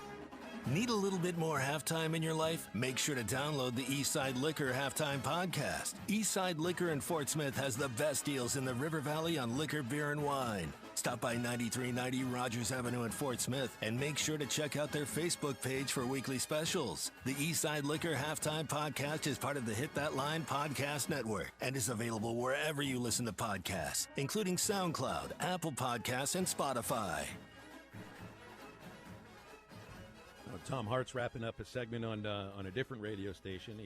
Need a little bit more halftime in your life? Make sure to download the Eastside Liquor Halftime Podcast. Eastside Liquor in Fort Smith has the best deals in the River Valley on liquor, beer, and wine. Stop by 9390 Rogers Avenue in Fort Smith and make sure to check out their Facebook page for weekly specials. The Eastside Liquor Halftime Podcast is part of the Hit That Line podcast network and is available wherever you listen to podcasts, including SoundCloud, Apple Podcasts, and Spotify. Tom Hart's wrapping up a segment on a different radio station.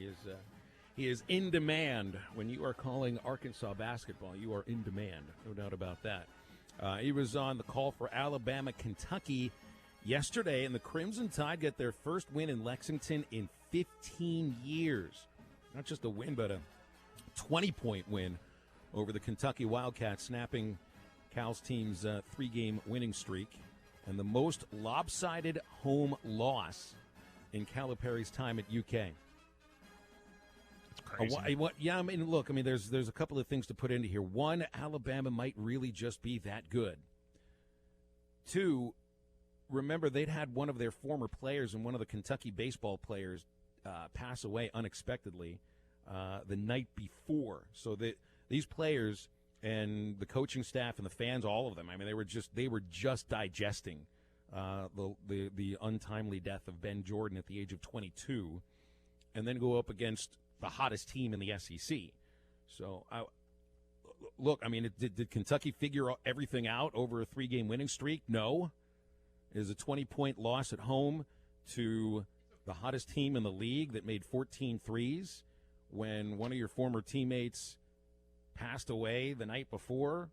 He is in demand. When you are calling Arkansas basketball, you are in demand, no doubt about that. He was on the call for Alabama-Kentucky yesterday, and the Crimson Tide get their first win in Lexington in 15 years. Not just a win, but a 20-point win over the Kentucky Wildcats, snapping Cal's team's three-game winning streak, and the most lopsided home loss in Calipari's time at UK. Crazy. Yeah, I mean, look, I mean, there's a couple of things to put into here. One, Alabama might really just be that good. Two, remember they'd had one of their former players and one of the Kentucky baseball players pass away unexpectedly the night before. So these players and the coaching staff and the fans, all of them, I mean, they were just digesting the untimely death of Ben Jordan at the age of 22, and then go up against the hottest team in the SEC. So, look, I mean, did Kentucky figure everything out over a three-game winning streak? No. It is a 20-point loss at home to the hottest team in the league that made 14 threes when one of your former teammates passed away the night before.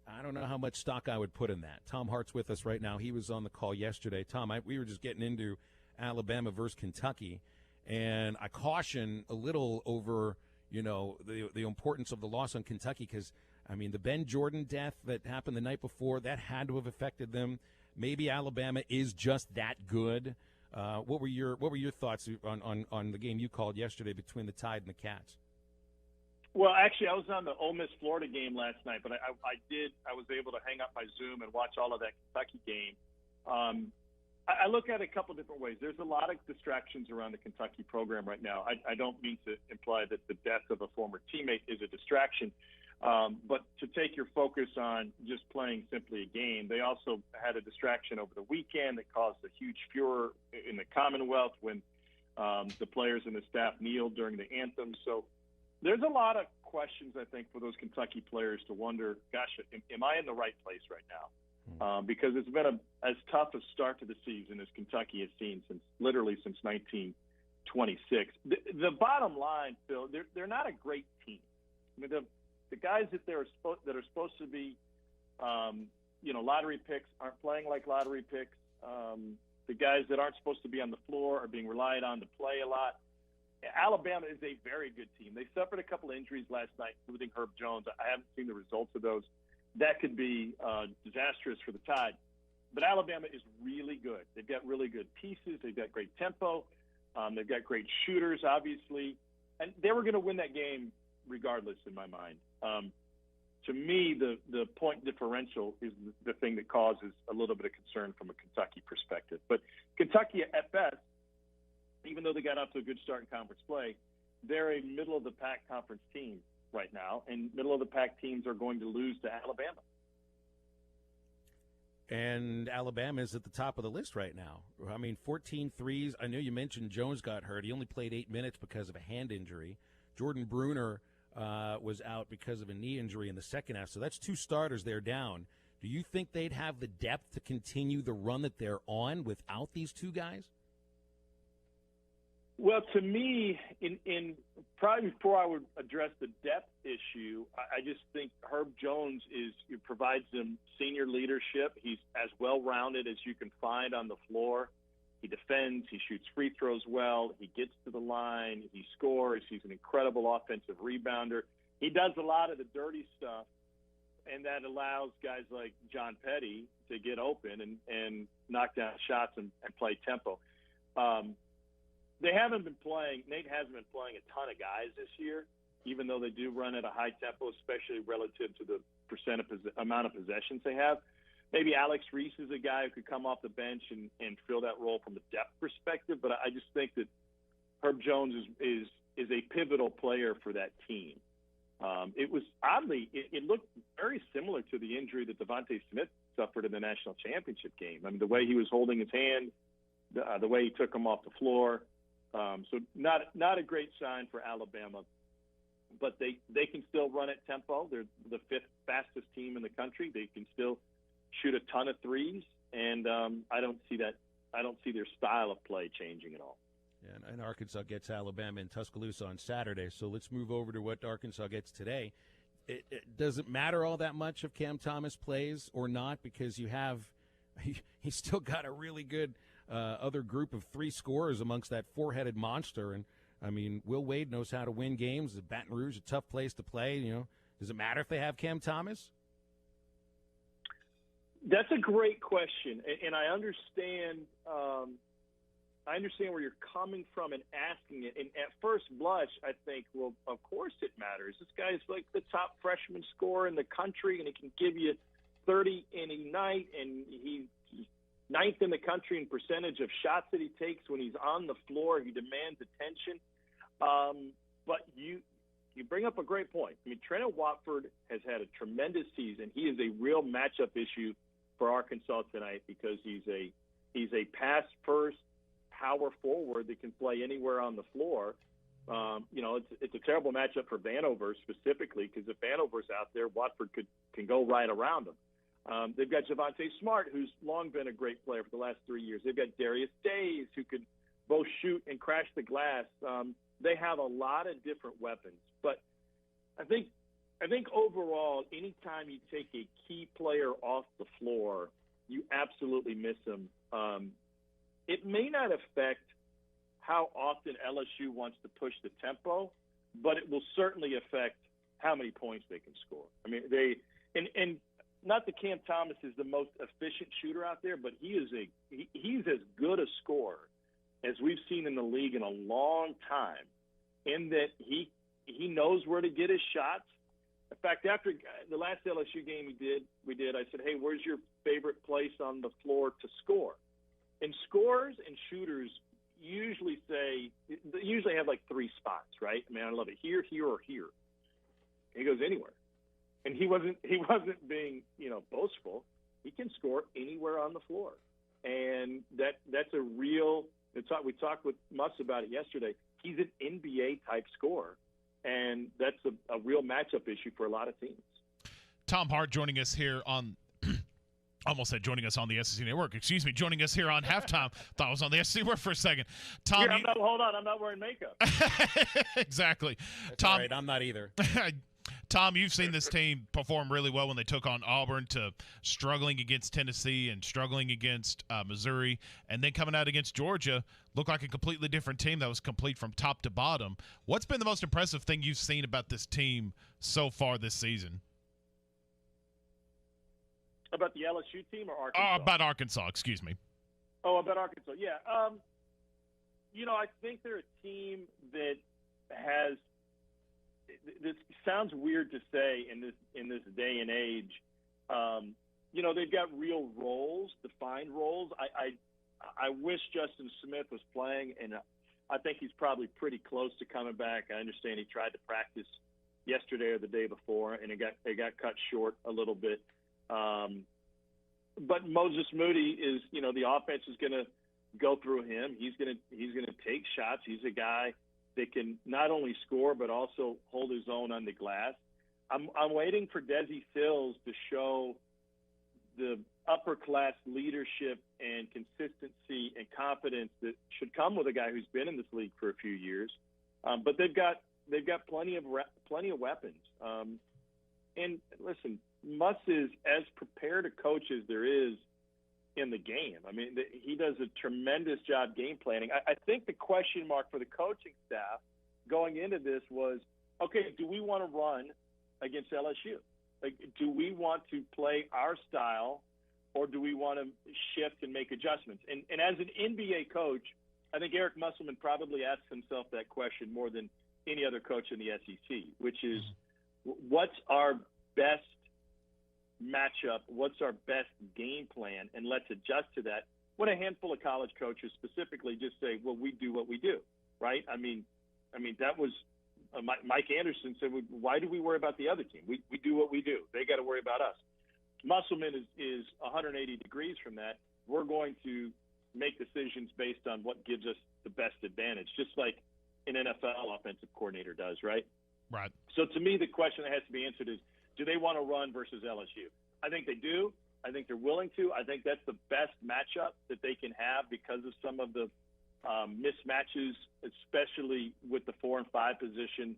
I don't know how much stock I would put in that. Tom Hart's with us right now. He was on the call yesterday. Tom, we were just getting into Alabama versus Kentucky. And I caution a little over, the importance of the loss on Kentucky because, I mean, the Ben Jordan death that happened the night before, that had to have affected them. Maybe Alabama is just that good. What were your thoughts on the game you called yesterday between the Tide and the Cats? Well, actually, I was on the Ole Miss Florida game last night, but I was able to hang up my Zoom and watch all of that Kentucky game. I look at it a couple different ways. There's a lot of distractions around the Kentucky program right now. I don't mean to imply that the death of a former teammate is a distraction, but to take your focus on just playing simply a game, they also had a distraction over the weekend that caused a huge furor in the Commonwealth when the players and the staff kneeled during the anthem. So there's a lot of questions, I think, for those Kentucky players to wonder, gosh, am I in the right place right now? Because it's been as tough a start to the season as Kentucky has seen since 1926. The bottom line, Phil, they're not a great team. I mean, the guys that are supposed to be, lottery picks aren't playing like lottery picks. The guys that aren't supposed to be on the floor are being relied on to play a lot. Alabama is a very good team. They suffered a couple of injuries last night, including Herb Jones. I haven't seen the results of those. That could be disastrous for the Tide. But Alabama is really good. They've got really good pieces. They've got great tempo. They've got great shooters, obviously. And they were going to win that game regardless, in my mind. To me, the point differential is the thing that causes a little bit of concern from a Kentucky perspective. But Kentucky, at best, even though they got off to a good start in conference play, they're a middle-of-the-pack conference team right now, and middle-of-the-pack teams are going to lose to Alabama. And Alabama is at the top of the list right now. I mean, 14 threes. I know you mentioned Jones got hurt. He only played 8 minutes because of a hand injury. Jordan Bruner was out because of a knee injury in the second half. So that's 2 starters they're down. Do you think they'd have the depth to continue the run that they're on without these 2 guys? Well, to me, in probably before I would address the depth issue, I just think Herb Jones provides them senior leadership. He's as well-rounded as you can find on the floor. He defends. He shoots free throws well. He gets to the line. He scores. He's an incredible offensive rebounder. He does a lot of the dirty stuff, and that allows guys like John Petty to get open and knock down shots and play tempo. They haven't been playing – Nate hasn't been playing a ton of guys this year, even though they do run at a high tempo, especially relative to the amount of possessions they have. Maybe Alex Reese is a guy who could come off the bench and fill that role from a depth perspective, but I just think that Herb Jones is a pivotal player for that team. It was – oddly, it looked very similar to the injury that Devontae Smith suffered in the national championship game. I mean, the way he was holding his hand, the way he took him off the floor. So not a great sign for Alabama, but they can still run at tempo. They're the fifth fastest team in the country. They can still shoot a ton of threes, and I don't see their style of play changing at all. Yeah, and Arkansas gets Alabama in Tuscaloosa on Saturday. So let's move over to what Arkansas gets today. It doesn't matter all that much if Cam Thomas plays or not, because he's still got a really good other group of three scorers amongst that four-headed monster. And, I mean, Will Wade knows how to win games. Baton Rouge, a tough place to play. You know, does it matter if they have Cam Thomas? That's a great question, and I understand. I understand where you're coming from and asking it. And at first blush, I think, well, of course it matters. This guy's like the top freshman scorer in the country, and he can give you 30 any night, and he's ninth in the country in percentage of shots that he takes when he's on the floor. He demands attention. But you bring up a great point. I mean, Trent Watford has had a tremendous season. He is a real matchup issue for Arkansas tonight because he's a pass-first power forward that can play anywhere on the floor. It's a terrible matchup for Vanover specifically because if Vanover's out there, Watford can go right around him. They've got Javonte Smart, who's long been a great player for the last 3 years. They've got Darius Days, who could both shoot and crash the glass. They have a lot of different weapons. But I think overall, anytime you take a key player off the floor, you absolutely miss him. It may not affect how often LSU wants to push the tempo, but it will certainly affect how many points they can score. I mean, and not that Cam Thomas is the most efficient shooter out there, but he's as good a scorer as we've seen in the league in a long time, in that he knows where to get his shots. In fact, after the last LSU game we did, I said, hey, where's your favorite place on the floor to score? And scorers and shooters usually have like three spots, right? I mean, I love it. Here, or here. He goes anywhere. And he wasn't being, boastful. He can score anywhere on the floor. And that's a real – we talked with Muss about it yesterday. He's an NBA-type scorer, and that's a real matchup issue for a lot of teams. Tom Hart joining us here on – almost said joining us on the SEC Network. Excuse me, joining us here on Halftime. Thought I was on the SEC Network for a second. Tom, hold on. I'm not wearing makeup. Exactly. That's Tom, all right, I'm not either. Tom, you've seen this team perform really well when they took on Auburn, to struggling against Tennessee and struggling against Missouri, and then coming out against Georgia, looked like a completely different team that was complete from top to bottom. What's been the most impressive thing you've seen about this team so far this season? About the LSU team or Arkansas? About Arkansas, excuse me. Oh, about Arkansas, yeah. I think they're a team that has – this sounds weird to say in this day and age. They've got real roles, defined roles. I wish Justin Smith was playing, and I think he's probably pretty close to coming back. I understand he tried to practice yesterday or the day before, and it got cut short a little bit. But Moses Moody is, the offense is going to go through him. He's going to take shots. He's a guy that can not only score but also hold his own on the glass. I'm waiting for Desi Sills to show the upper class leadership and consistency and confidence that should come with a guy who's been in this league for a few years. But they've got plenty of weapons. And listen, Muss is as prepared a coach as there is in the game. I mean, he does a tremendous job game planning. I think the question mark for the coaching staff going into this was, okay, do we want to run against LSU? Like, do we want to play our style, or do we want to shift and make adjustments? And as an NBA coach, I think Eric Musselman probably asks himself that question more than any other coach in the SEC, which is, what's our best matchup? What's our best game plan? And let's adjust to that. When a handful of college coaches specifically just say, well, we do what we do, right? I mean, that was Mike Anderson said, why do we worry about the other team? We do what we do. They got to worry about us. Musselman is 180 degrees from that. We're going to make decisions based on what gives us the best advantage, just like an NFL offensive coordinator does, right? Right. So to me, the question that has to be answered is, do they want to run versus LSU? I think they do. I think they're willing to. I think that's the best matchup that they can have because of some of the mismatches, especially with the 4 and 5 position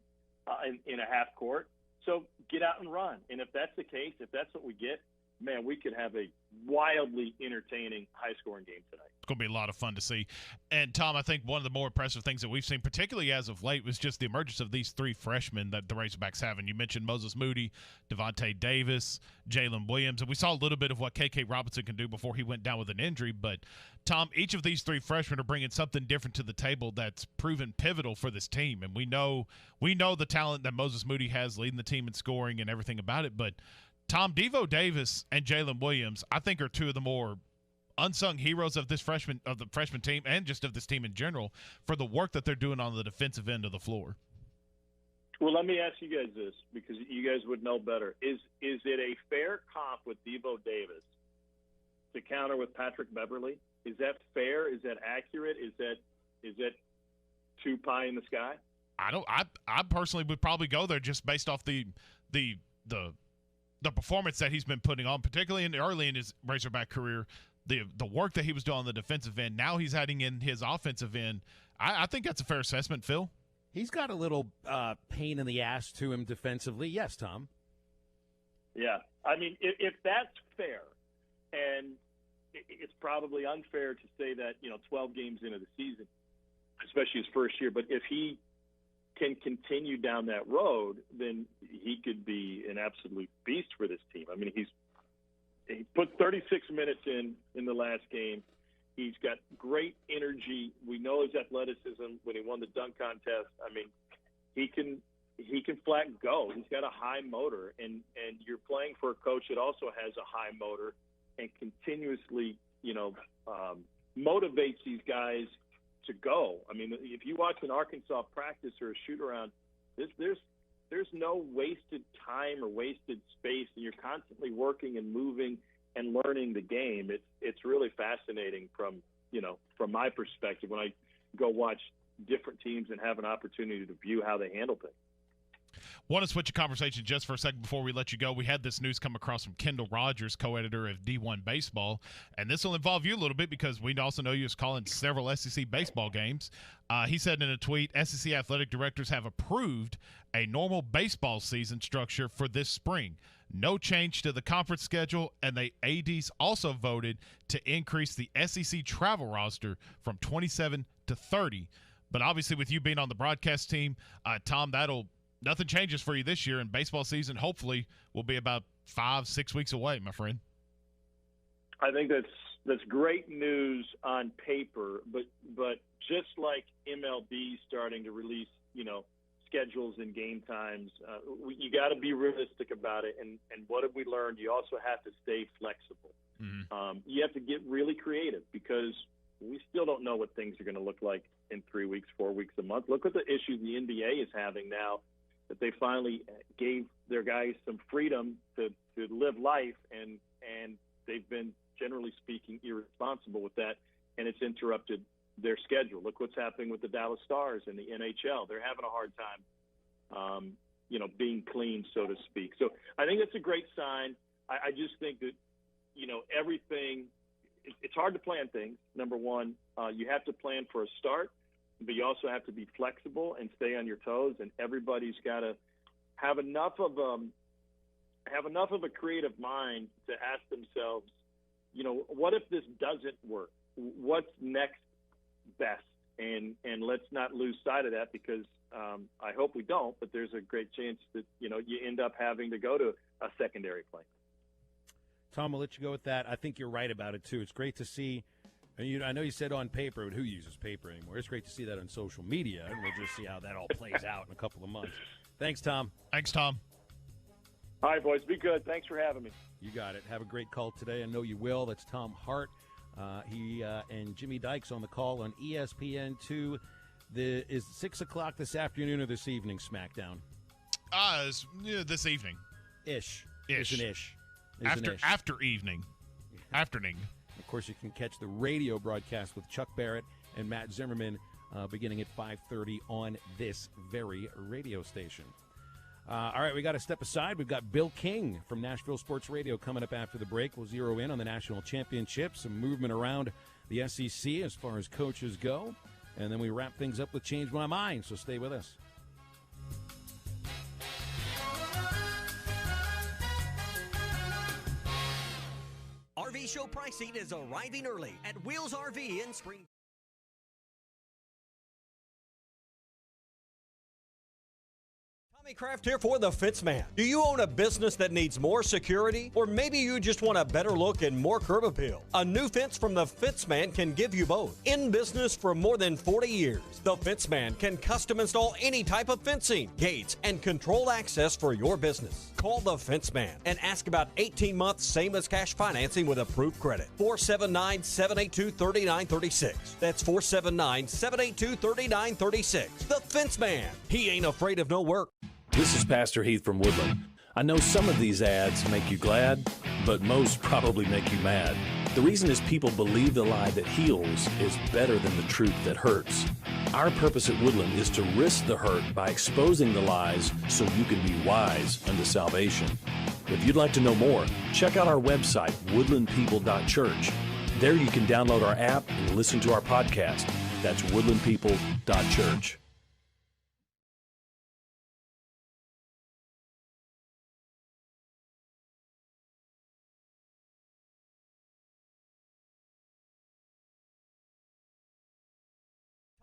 in a half court. So get out and run. And if that's the case, if that's what we get, man, we could have a wildly entertaining, high-scoring game tonight. It's going to be a lot of fun to see. And, Tom, I think one of the more impressive things that we've seen, particularly as of late, was just the emergence of these 3 freshmen that the Razorbacks have. And you mentioned Moses Moody, Devontae Davis, Jalen Williams. And we saw a little bit of what K.K. Robinson can do before he went down with an injury. But, Tom, each of these 3 freshmen are bringing something different to the table that's proven pivotal for this team. And we know the talent that Moses Moody has leading the team in scoring and everything about it. But, Tom, Devo Davis and Jalen Williams, I think, are 2 of the more unsung heroes of the freshman team and just of this team in general for the work that they're doing on the defensive end of the floor. Well, let me ask you guys this, because you guys would know better. Is it a fair comp with Devo Davis to counter with Patrick Beverly? Is that fair? Is that accurate? Is that too pie in the sky? I personally would probably go there just based off the performance that he's been putting on, particularly early in his Razorback career, the work that he was doing on the defensive end. Now he's adding in his offensive end. I think that's a fair assessment, Phil. He's got a little pain in the ass to him defensively. Yes, Tom. Yeah. I mean, if that's fair, and it's probably unfair to say that, 12 games into the season, especially his first year, but if he can continue down that road, then he could be an absolute beast for this team. I mean, he put 36 minutes in the last game. He's got great energy. We know his athleticism when he won the dunk contest. I mean, he can flat go. He's got a high motor, and you're playing for a coach that also has a high motor and continuously, motivates these guys to go. I mean, if you watch an Arkansas practice or a shoot around, there's no wasted time or wasted space, and you're constantly working and moving and learning the game. It's really fascinating from my perspective when I go watch different teams and have an opportunity to view how they handle things. Want to switch a conversation just for a second before we let you go. We had this news come across from Kendall Rogers, co-editor of D1 Baseball, and this will involve you a little bit because we also know you was calling several SEC baseball games. He said in a tweet, SEC athletic directors have approved a normal baseball season structure for this spring. No change to the conference schedule, and the ADs also voted to increase the SEC travel roster from 27 to 30. But obviously with you being on the broadcast team, Tom, nothing changes for you this year, and baseball season hopefully will be about 5-6 weeks away, my friend. I think that's great news on paper, but just like MLB starting to release, schedules and game times, you got to be realistic about it. And what have we learned? You also have to stay flexible. Mm-hmm. You have to get really creative because we still don't know what things are going to look like in 3 weeks, 4 weeks, a month. Look at the issue the NBA is having now, that they finally gave their guys some freedom to live life, and they've been, generally speaking, irresponsible with that, and it's interrupted their schedule. Look what's happening with the Dallas Stars in the NHL. They're having a hard time, being clean, so to speak. So I think that's a great sign. I just think that everything. It's hard to plan things. Number one, you have to plan for a start, but you also have to be flexible and stay on your toes. And everybody's got to have enough of a creative mind to ask themselves, what if this doesn't work? What's next best? And let's not lose sight of that, because I hope we don't, but there's a great chance that, you end up having to go to a secondary plan. Tom, I'll let you go with that. I think you're right about it, too. It's great to see. I know you said on paper, but who uses paper anymore? It's great to see that on social media, and we'll just see how that all plays out in a couple of months. Thanks, Tom. Thanks, Tom. All right, boys. Be good. Thanks for having me. You got it. Have a great call today. I know you will. That's Tom Hart. He and Jimmy Dykes on the call on ESPN2. Is 6 o'clock this afternoon or this evening, SmackDown? This evening. Ish. Ish. It's an ish. After evening. Afternoon. Of course, you can catch the radio broadcast with Chuck Barrett and Matt Zimmerman beginning at 5:30 on this very radio station. All right, we got to step aside. We've got Bill King from Nashville Sports Radio coming up after the break. We'll zero in on the national championship, some movement around the SEC as far as coaches go, and then we wrap things up with Change My Mind, so stay with us. RV Show pricing is arriving early at Wheels RV in Spring. Tommy Kraft here for The Fence Man. Do you own a business that needs more security? Or maybe you just want a better look and more curb appeal? A new fence from The Fence Man can give you both. In business for more than 40 years, The Fence Man can custom install any type of fencing, gates, and controlled access for your business. Call The Fence Man and ask about 18-month same-as-cash financing with approved credit. 479-782-3936. That's 479-782-3936. The Fence Man. He ain't afraid of no work. This is Pastor Heath from Woodland. I know some of these ads make you glad, but most probably make you mad. The reason is people believe the lie that heals is better than the truth that hurts. Our purpose at Woodland is to risk the hurt by exposing the lies so you can be wise unto salvation. If you'd like to know more, check out our website, woodlandpeople.church. There you can download our app and listen to our podcast. That's woodlandpeople.church.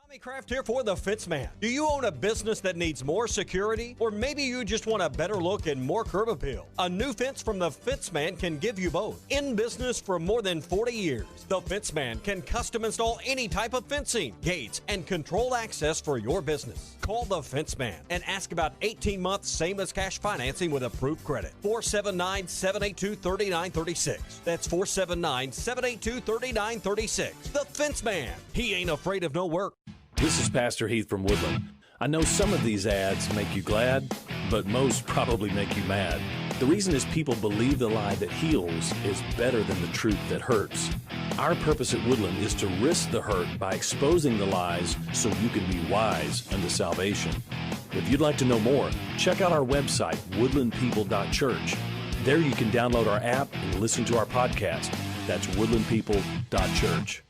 Tommy Kraft here for The Fence Man. Do you own a business that needs more security? Or maybe you just want a better look and more curb appeal? A new fence from The Fence Man can give you both. In business for more than 40 years, The Fence Man can custom install any type of fencing, gates, and controlled access for your business. Call The Fence Man and ask about 18-month same-as-cash financing with approved credit. 479-782-3936. That's 479-782-3936. The Fence Man. He ain't afraid of no work. This is Pastor Heath from Woodland. I know some of these ads make you glad, but most probably make you mad. The reason is people believe the lie that heals is better than the truth that hurts. Our purpose at Woodland is to risk the hurt by exposing the lies so you can be wise unto salvation. If you'd like to know more, check out our website, woodlandpeople.church. There you can download our app and listen to our podcast. That's woodlandpeople.church.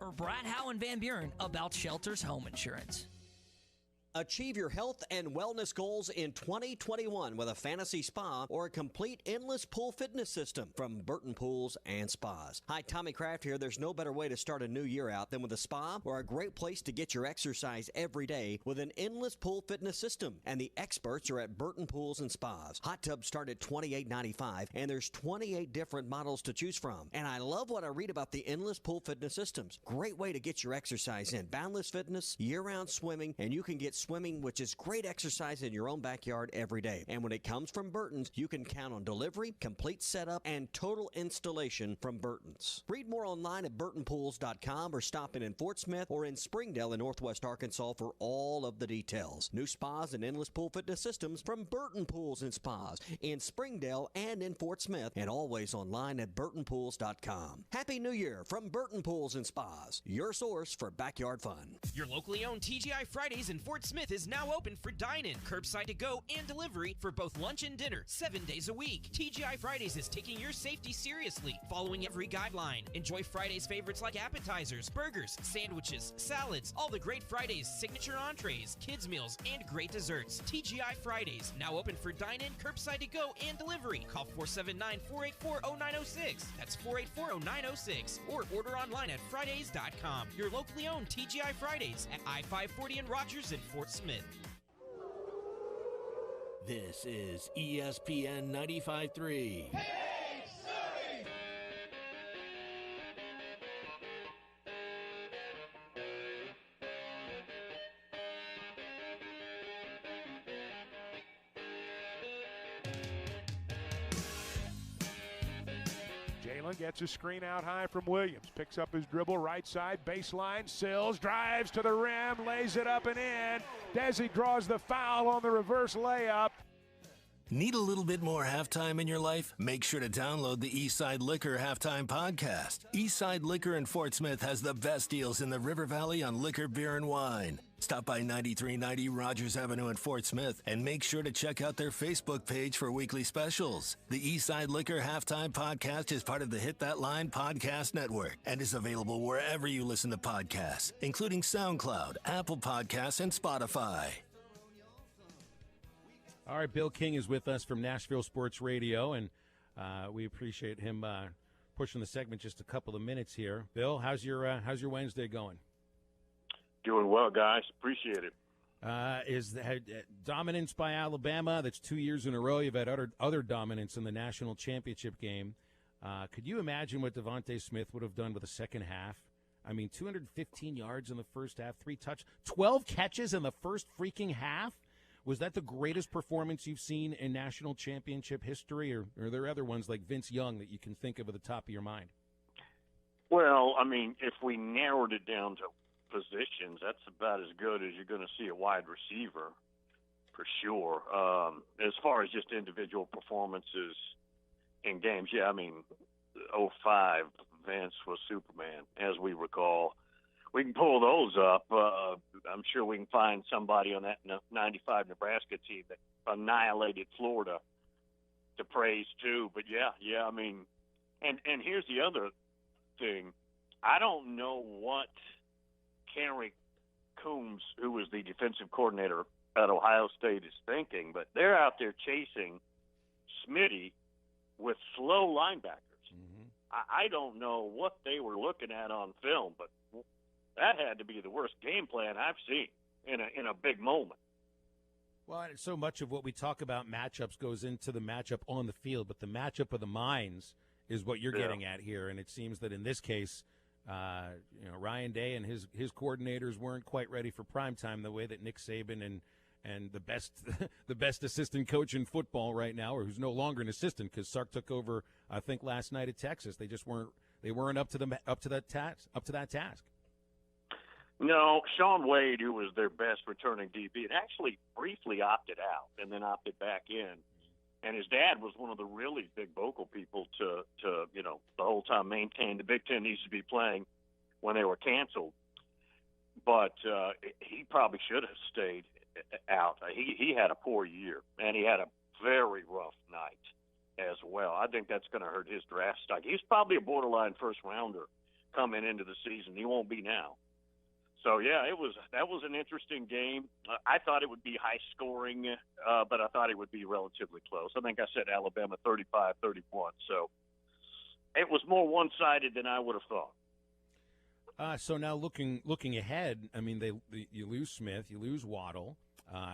Or Brad Howe and Van Buren about Shelter's Home Insurance. Achieve your health and wellness goals in 2021 with a fantasy spa or a complete endless pool fitness system from Burton Pools and Spas. Hi, Tommy Kraft here. There's no better way to start a new year out than with a spa or a great place to get your exercise every day with an endless pool fitness system. And the experts are at Burton Pools and Spas. Hot tubs start at $28.95 and there's 28 different models to choose from. And I love what I read about the endless pool fitness systems. Great way to get your exercise in. Boundless fitness, year-round swimming, and you can get swimming, which is great exercise in your own backyard every day. And when it comes from Burton's, you can count on delivery, complete setup, and total installation from Burton's. Read more online at burtonpools.com or stop in Fort Smith or in Springdale in Northwest Arkansas for all of the details. New spas and endless pool fitness systems from Burton Pools and Spas in Springdale and in Fort Smith, and always online at burtonpools.com. Happy New Year from Burton Pools and Spas, your source for backyard fun. Your locally owned TGI Fridays in Fort Smith is now open for dine-in, curbside to go, and delivery for both lunch and dinner, 7 days a week. TGI Fridays is taking your safety seriously, following every guideline. Enjoy Friday's favorites like appetizers, burgers, sandwiches, salads, all the great Fridays, signature entrees, kids meals, and great desserts. TGI Fridays, now open for dine-in, curbside to go, and delivery. Call 479-484-0906. That's 484-0906. Or order online at Fridays.com. Your locally owned TGI Fridays at I-540 in Rogers and Fort Smith. This is ESPN 95.3. Jalen gets a screen out high from Williams. Picks up his dribble, right side, baseline. Sills drives to the rim, lays it up and in. Desi draws the foul on the reverse layup. Need a little bit more halftime in your life? Make sure to download the Eastside Liquor Halftime Podcast. Eastside Liquor in Fort Smith has the best deals in the River Valley on liquor, beer, and wine. Stop by 9390 Rogers Avenue in Fort Smith and make sure to check out their Facebook page for weekly specials. The Eastside Liquor Halftime Podcast is part of the Hit That Line Podcast Network and is available wherever you listen to podcasts, including SoundCloud, Apple Podcasts, and Spotify. All right, Bill King is with us from Nashville Sports Radio, and we appreciate him pushing the segment just a couple of minutes here. Bill, how's your Wednesday going? Doing well, guys. Appreciate it. Is dominance by Alabama? That's 2 years in a row. You've had other dominance in the national championship game. Could you imagine what Devontae Smith would have done with the second half? I mean, 215 yards in the first half, 12 catches in the first freaking half. Was that the greatest performance you've seen in national championship history, or are there other ones like Vince Young that you can think of at the top of your mind? Well, I mean, if we narrowed it down to positions, that's about as good as you're going to see a wide receiver, for sure. As far as just individual performances in games, yeah, I mean, 05, Vince was Superman, as we recall. We can pull those up. I'm sure we can find somebody on that 95 Nebraska team that annihilated Florida to praise too. But yeah, I mean, and here's the other thing. I don't know what Kerry Coombs, who was the defensive coordinator at Ohio State, is thinking, but they're out there chasing Smitty with slow linebackers. Mm-hmm. I don't know what they were looking at on film, but that had to be the worst game plan I've seen in a big moment. Well, so much of what we talk about matchups goes into the matchup on the field, but the matchup of the minds is what you're getting at here. And it seems that in this case, Ryan Day and his coordinators weren't quite ready for primetime the way that Nick Saban and the best assistant coach in football right now, or who's no longer an assistant because Sark took over, I think, last night at Texas. They just weren't up to that task. No, Sean Wade, who was their best returning DB, had actually briefly opted out and then opted back in. And his dad was one of the really big vocal people to the whole time maintain the Big Ten needs to be playing when they were canceled. But he probably should have stayed out. He had a poor year, and he had a very rough night as well. I think that's going to hurt his draft stock. He's probably a borderline first-rounder coming into the season. He won't be now. So, yeah, that was an interesting game. I thought it would be high scoring, but I thought it would be relatively close. I think I said Alabama 35-31. So it was more one-sided than I would have thought. So now looking ahead, I mean, you lose Smith, you lose Waddle,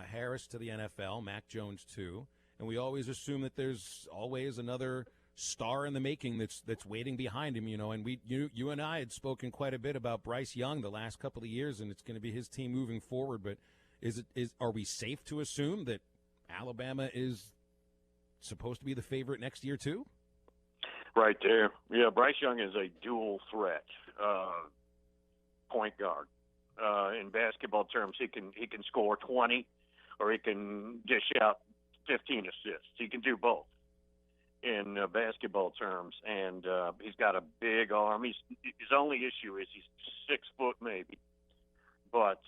Harris to the NFL, Mac Jones too, and we always assume that there's always another star in the making that's waiting behind him, and you and I had spoken quite a bit about Bryce Young the last couple of years, and it's going to be his team moving forward. But are we safe to assume that Alabama is supposed to be the favorite next year too? Right there. Yeah, Bryce Young is a dual threat point guard. In basketball terms, he can score 20 or he can dish out 15 assists. He can do both in basketball terms, and he's got a big arm. His only issue is he's 6 foot maybe, but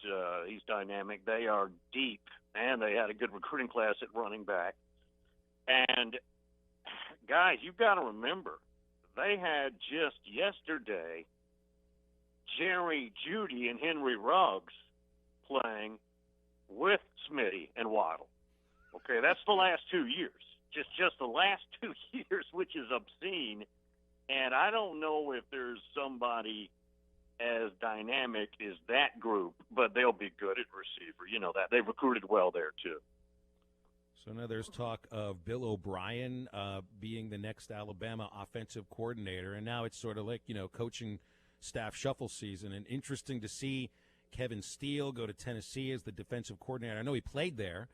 he's dynamic. They are deep, and they had a good recruiting class at running back. And, guys, you've got to remember, they had just yesterday Jerry Jeudy and Henry Ruggs playing with Smitty and Waddle. Okay, that's the last 2 years. Just the last 2 years, which is obscene. And I don't know if there's somebody as dynamic as that group, but they'll be good at receiver. You know that. They've recruited well there, too. So now there's talk of Bill O'Brien being the next Alabama offensive coordinator, and now it's sort of like, coaching staff shuffle season. And interesting to see Kevin Steele go to Tennessee as the defensive coordinator. I know he played there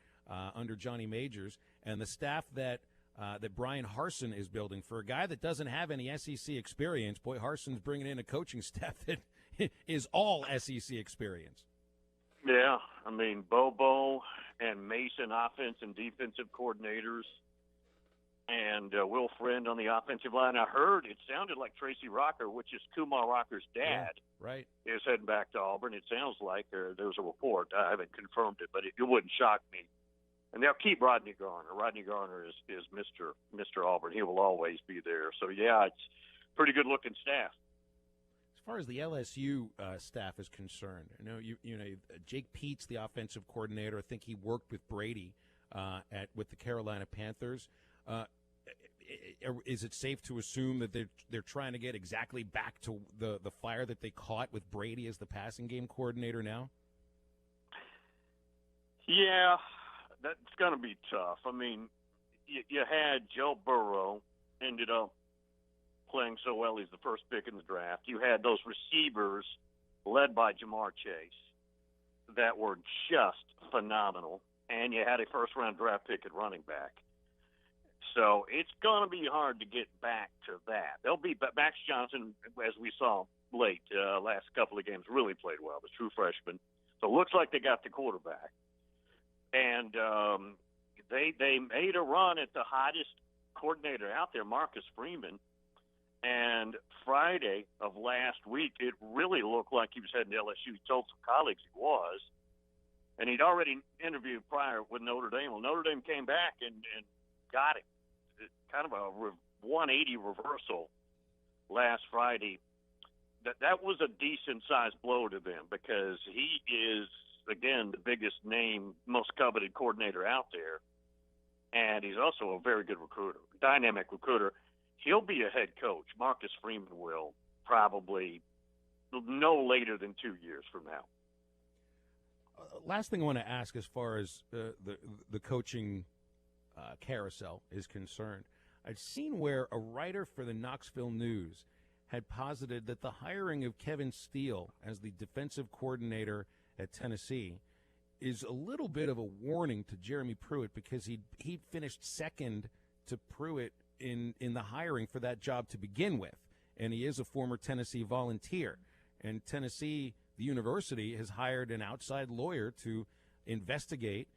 under Johnny Majors, and the staff that Brian Harsin is building for a guy that doesn't have any SEC experience. Boy, Harsin's bringing in a coaching staff that is all SEC experience. Yeah, I mean, Bobo and Mason, offense and defensive coordinators, and Will Friend on the offensive line. I heard it sounded like Tracy Rocker, which is Kumar Rocker's dad, right, is heading back to Auburn. It sounds like there was a report. I haven't confirmed it, but it wouldn't shock me. And they'll keep Rodney Garner. Rodney Garner is Mr. Auburn. He will always be there. So, yeah, it's pretty good-looking staff. As far as the LSU staff is concerned, Jake Pete's the offensive coordinator. I think he worked with Brady with the Carolina Panthers. Is it safe to assume that they're trying to get exactly back to the fire that they caught with Brady as the passing game coordinator now? Yeah, that's going to be tough. I mean, you had Joe Burrow ended up playing so well. He's the first pick in the draft. You had those receivers led by Jamar Chase that were just phenomenal, and you had a first-round draft pick at running back. So it's going to be hard to get back to that. There'll be Max Johnson, as we saw late last couple of games, really played well, the true freshman. So it looks like they got the quarterback. And they made a run at the hottest coordinator out there, Marcus Freeman. And Friday of last week, it really looked like he was heading to LSU. He told some colleagues he was. And he'd already interviewed prior with Notre Dame. Well, Notre Dame came back and got him. Kind of a 180 reversal last Friday. That was a decent-sized blow to them because he is, again, the biggest name, most coveted coordinator out there. And he's also a very good recruiter, dynamic recruiter. He'll be a head coach. Marcus Freeman will probably no later than 2 years from now. Last thing I want to ask as far as the coaching carousel is concerned. I've seen where a writer for the Knoxville News had posited that the hiring of Kevin Steele as the defensive coordinator at Tennessee is a little bit of a warning to Jeremy Pruitt because he finished second to Pruitt in the hiring for that job to begin with, and he is a former Tennessee Volunteer. And Tennessee, the university, has hired an outside lawyer to investigate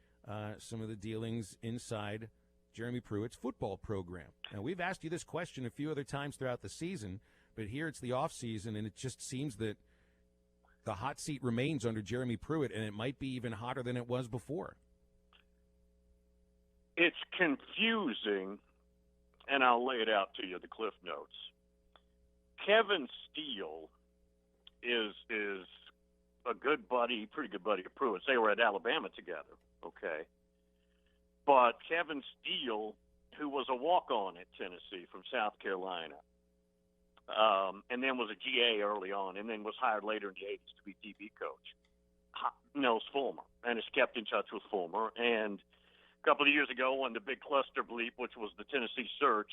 some of the dealings inside Jeremy Pruitt's football program. Now, we've asked you this question a few other times throughout the season, but here it's the offseason, and it just seems that the hot seat remains under Jeremy Pruitt, and it might be even hotter than it was before. It's confusing, and I'll lay it out to you, the Cliff Notes. Kevin Steele is a good buddy, pretty good buddy of Pruitt's. They were at Alabama together, okay? But Kevin Steele, who was a walk-on at Tennessee from South Carolina, and then was a GA early on, and then was hired later in the 80s to be DB coach, knows Fulmer and has kept in touch with Fulmer. And a couple of years ago, when the big cluster bleep, which was the Tennessee search,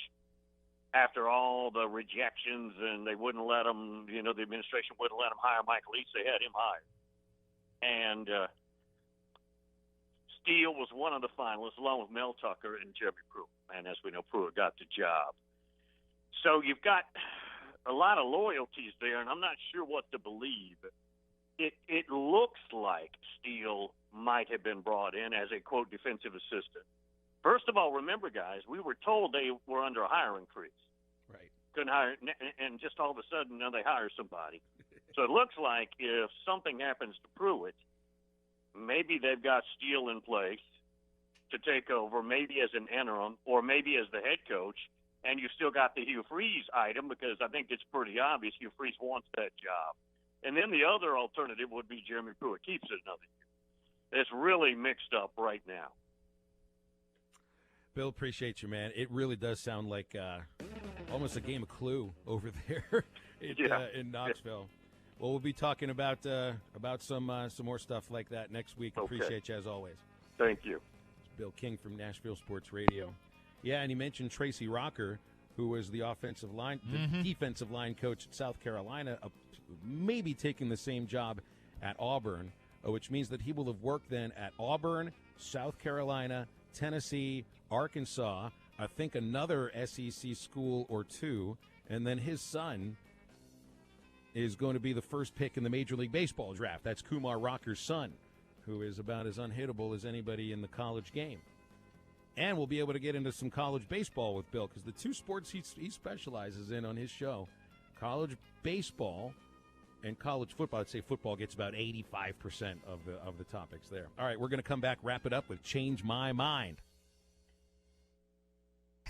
after all the rejections and they wouldn't let him, the administration wouldn't let him hire Mike Leach, they had him hired. And Steele was one of the finalists, along with Mel Tucker and Jeremy Pruitt. And as we know, Pruitt got the job. So you've got a lot of loyalties there, and I'm not sure what to believe. It looks like Steele might have been brought in as a, quote, defensive assistant. First of all, remember, guys, we were told they were under a hiring freeze. Right. Couldn't hire, and just all of a sudden, now they hire somebody. So it looks like if something happens to Pruitt, maybe they've got Steele in place to take over, maybe as an interim or maybe as the head coach, and you still got the Hugh Freeze item because I think it's pretty obvious Hugh Freeze wants that job. And then the other alternative would be Jeremy Pruitt keeps it another year. It's really mixed up right now. Bill, appreciate you, man. It really does sound like almost a game of Clue over there in Knoxville. Well, we'll be talking about some more stuff like that next week. Okay. Appreciate you as always. Thank you. It's Bill King from Nashville Sports Radio. Yeah, and he mentioned Tracy Rocker, who was the defensive line coach at South Carolina, maybe taking the same job at Auburn, which means that he will have worked then at Auburn, South Carolina, Tennessee, Arkansas, I think another SEC school or two, and then his son is going to be the first pick in the Major League Baseball draft. That's Kumar Rocker's son, who is about as unhittable as anybody in the college game. And we'll be able to get into some college baseball with Bill, because the two sports he specializes in on his show, college baseball and college football. I'd say football gets about 85% of the topics there. All right, we're going to come back, wrap it up with Change My Mind.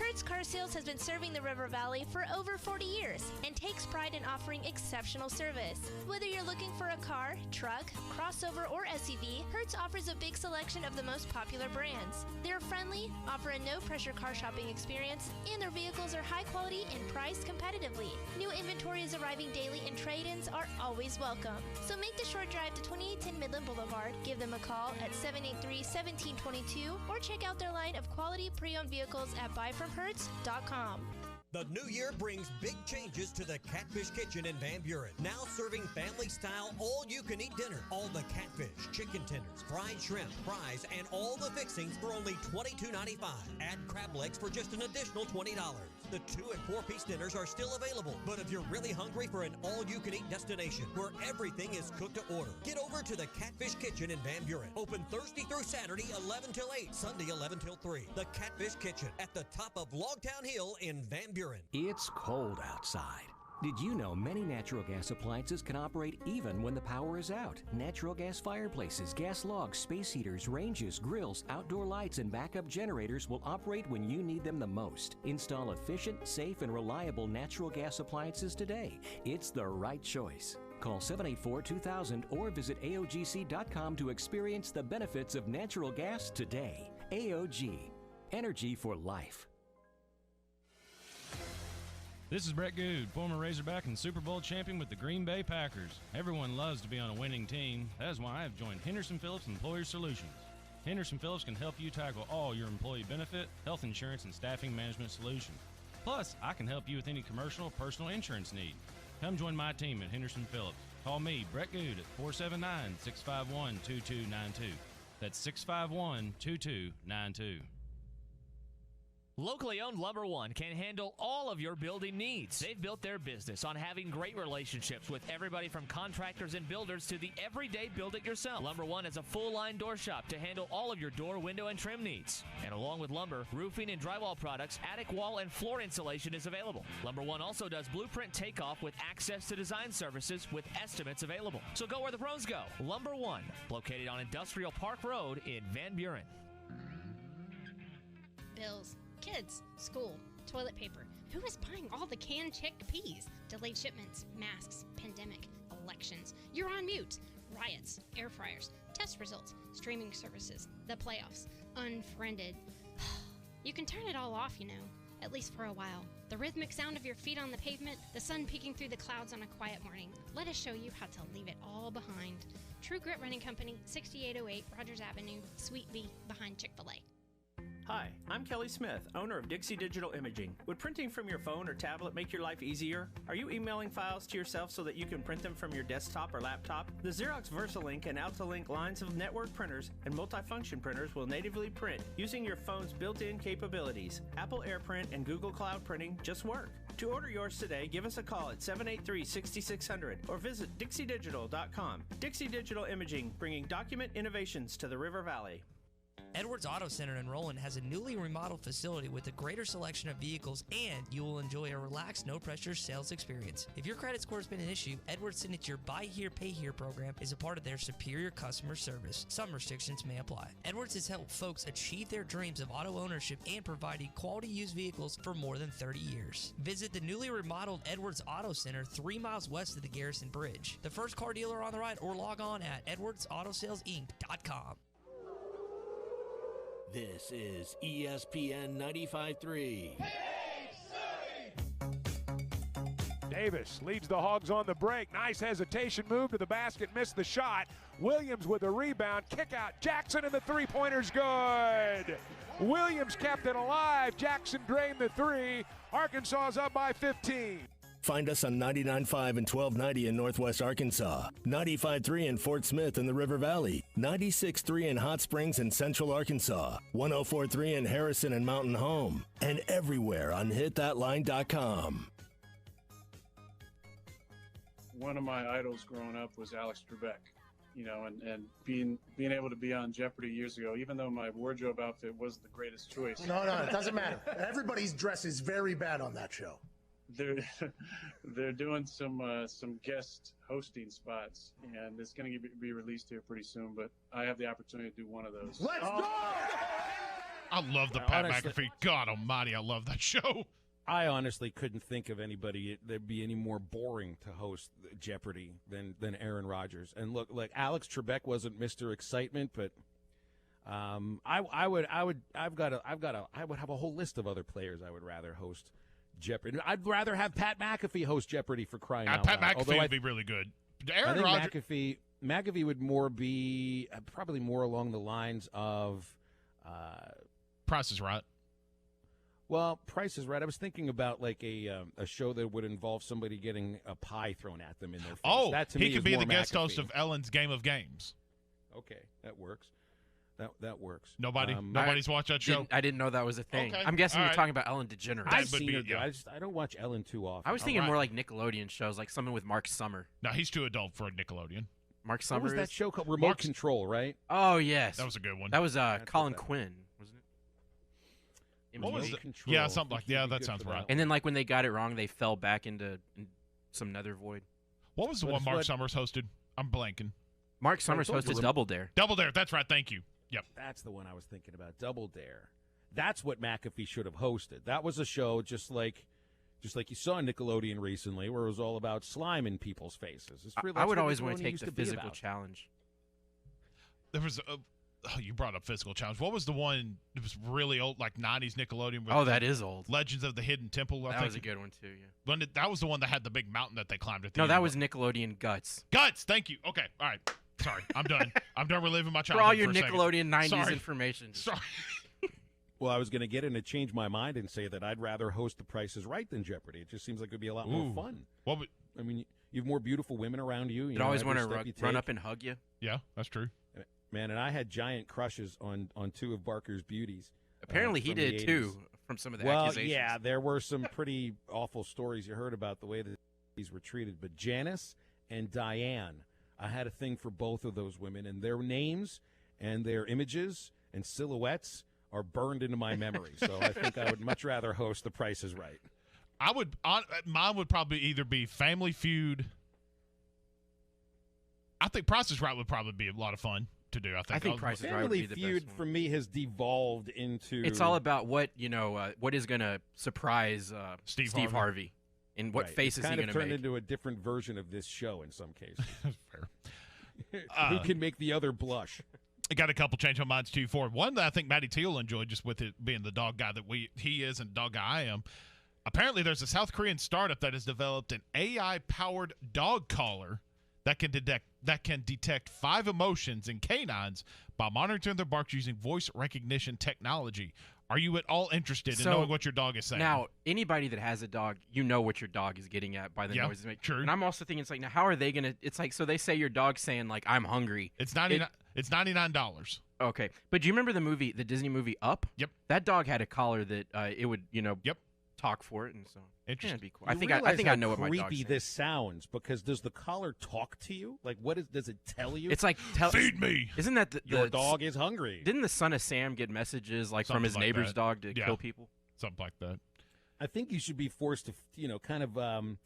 Hertz Car Sales has been serving the River Valley for over 40 years and takes pride in offering exceptional service. Whether you're looking for a car, truck, crossover, or SUV, Hertz offers a big selection of the most popular brands. They're friendly, offer a no-pressure car shopping experience, and their vehicles are high quality and priced competitively. New inventory is arriving daily and trade-ins are always welcome. So make the short drive to 2810 Midland Boulevard, give them a call at 783-1722, or check out their line of quality pre-owned vehicles at buyfromhertz.com. The new year brings big changes to the Catfish Kitchen in Van Buren. Now serving family-style, all-you-can-eat dinner. All the catfish, chicken tenders, fried shrimp, fries, and all the fixings for only $22.95. Add crab legs for just an additional $20. The 2- and 4-piece dinners are still available. But if you're really hungry for an all-you-can-eat destination where everything is cooked to order, get over to the Catfish Kitchen in Van Buren. Open Thursday through Saturday, 11 till 8, Sunday, 11 till 3. The Catfish Kitchen at the top of Logtown Hill in Van Buren. It's cold outside. Did you know many natural gas appliances can operate even when the power is out? Natural gas fireplaces, gas logs, space heaters, ranges, grills, outdoor lights, and backup generators will operate when you need them the most. Install efficient, safe, and reliable natural gas appliances today. It's the right choice. Call 784-2000 or visit AOGC.com to experience the benefits of natural gas today. AOG. Energy for life. This is Brett Good, former Razorback and Super Bowl champion with the Green Bay Packers. Everyone loves to be on a winning team. That is why I have joined Henderson Phillips Employer Solutions. Henderson Phillips can help you tackle all your employee benefit, health insurance, and staffing management solutions. Plus, I can help you with any commercial or personal insurance need. Come join my team at Henderson Phillips. Call me, Brett Good, at 479-651-2292. That's 651-2292. Locally owned Lumber One can handle all of your building needs. They've built their business on having great relationships with everybody from contractors and builders to the everyday build-it-yourself. Lumber One is a full-line door shop to handle all of your door, window, and trim needs. And along with lumber, roofing and drywall products, attic wall and floor insulation is available. Lumber One also does blueprint takeoff with access to design services with estimates available. So go where the pros go. Lumber One, located on Industrial Park Road in Van Buren. Bills. Kids, school, toilet paper. Who is buying all the canned chickpeas? Delayed shipments, masks, pandemic, elections. You're on mute. Riots, air fryers, test results, streaming services, the playoffs, unfriended. You can turn it all off, you know, at least for a while. The rhythmic sound of your feet on the pavement, the sun peeking through the clouds on a quiet morning. Let us show you how to leave it all behind. True Grit Renting Company, 6808 Rogers Avenue, Suite B, behind Chick-fil-A. Hi, I'm Kelly Smith, owner of Dixie Digital Imaging. Would printing from your phone or tablet make your life easier? Are you emailing files to yourself so that you can print them from your desktop or laptop? The Xerox VersaLink and AltaLink lines of network printers and multifunction printers will natively print using your phone's built-in capabilities. Apple AirPrint and Google Cloud Printing just work. To order yours today, give us a call at 783-6600 or visit dixiedigital.com. Dixie Digital Imaging, bringing document innovations to the River Valley. Edwards Auto Center in Roland has a newly remodeled facility with a greater selection of vehicles, and you will enjoy a relaxed, no-pressure sales experience. If your credit score has been an issue, Edwards' signature Buy Here, Pay Here program is a part of their superior customer service. Some restrictions may apply. Edwards has helped folks achieve their dreams of auto ownership and providing quality used vehicles for more than 30 years. Visit the newly remodeled Edwards Auto Center 3 miles west of the Garrison Bridge, the first car dealer on the right, or log on at edwardsautosalesinc.com. This is ESPN 95.3. Davis leads the Hogs on the break. Nice hesitation move to the basket, missed the shot. Williams with the rebound, kick out. Jackson, and the three-pointer's good. Williams kept it alive. Jackson drained the three. Arkansas's up by 15. Find us on 99.5 and 1290 in Northwest Arkansas, 95.3 in Fort Smith in the River Valley, 96.3 in Hot Springs in Central Arkansas, 104.3 in Harrison and Mountain Home, and everywhere on hitthatline.com. One of my idols growing up was Alex Trebek, and being able to be on Jeopardy years ago, even though my wardrobe outfit was the greatest choice. No, it doesn't matter. Everybody's dress is very bad on that show. They're doing some guest hosting spots, and it's going to be released here pretty soon. But I have the opportunity to do one of those. Let's go! I love the Pat McAfee. God Almighty, I love that show. I honestly couldn't think of anybody that'd be any more boring to host Jeopardy than Aaron Rodgers. And look, like Alex Trebek wasn't Mr. Excitement, but I would have a whole list of other players I would rather host Jeopardy. I'd rather have Pat McAfee host Jeopardy, for crying out Pat loud. McAfee would be really good. Aaron Rodgers. McAfee would probably more along the lines of Price is Right. Well, Price is Right. I was thinking about like a show that would involve somebody getting a pie thrown at them in their face. Oh, that to he me could is be more the guest McAfee. host of Ellen's Game of Games. Okay, that works. That works. Nobody's watched that show. I didn't know that was a thing. Okay. I'm guessing All you're right. talking about Ellen DeGeneres. I've seen her. I don't watch Ellen too often. I was thinking more like Nickelodeon shows, like something with Mark Summer. No, he's too adult for a Nickelodeon. Mark Summer. What was that show called? Remote Mark's- Control, right? Oh yes, That was a good one. That was Colin Quinn, wasn't it? What was Remote it? Control. Yeah, something like that sounds right. And then like when they got it wrong, they fell back into some nether void. What was the one Mark Summers hosted? I'm blanking. Mark Summers hosted Double Dare. Double Dare. That's right. Thank you. Yep. That's the one I was thinking about. Double Dare. That's what McAfee should have hosted. That was a show just like you saw Nickelodeon recently, where it was all about slime in people's faces. I would always want to take the physical challenge. There was you brought up physical challenge. What was the one that was really old, like 90s Nickelodeon? With that is old. Legends of the Hidden Temple. That was a good one too. Yeah. That was the one that had the big mountain that they climbed at the No, end. that was Nickelodeon Guts. Guts. Thank you. Okay. All right. Sorry. I'm done. I'm done reliving my For childhood all your a second. Nickelodeon 90s Sorry. information. Sorry. Well, I was going to get in to change my mind and say that I'd rather host The Price is Right than Jeopardy. It just seems like it would be a lot more fun. I mean, you have more beautiful women around you. You'd always want to run up and hug you. Yeah, that's true. Man, and I had giant crushes on two of Barker's beauties. Apparently he from the did 80s. too, from some of the Well, accusations. yeah, there were some pretty awful stories you heard about the way that these were treated. But Janice and Diane, I had a thing for both of those women, and their names and their images and silhouettes are burned into my memory. So I think I would much rather host The Price is Right. Mine would probably either be Family Feud. I think Price is Right would probably be a lot of fun to do. I think Price is Right Family would be the Feud best for me has devolved into. It's all about what is going to surprise Steve Harvey, and what Right. face is It's he kind going of to turned make. into a different version of this show in some cases. Fair. Who can make the other blush? I got a couple change my minds too. For one that I think Matty Teal enjoyed, just with it being the dog guy that he is and dog guy I am. Apparently, there's a South Korean startup that has developed an AI-powered dog collar that can detect 5 emotions in canines by monitoring their barks using voice recognition technology. Are you at all interested in knowing what your dog is saying? Now, anybody that has a dog, you know what your dog is getting at by the noises it makes. True. And I'm also thinking, it's like, now how are they going to? It's like, so they say your dog's saying like, I'm hungry. It's $99. Okay, but do you remember the Disney movie Up? Yep. That dog had a collar that it would, Yep. talk for it, and so Interesting. Be cool. I think I know what my dog's creepy this sounds, because does the collar talk to you? Like, does it tell you? It's like feed me. Isn't that your dog is hungry? Didn't the son of Sam get messages like Something from his like neighbor's that. dog to Yeah. kill people? Something like that. I think you should be forced to, kind of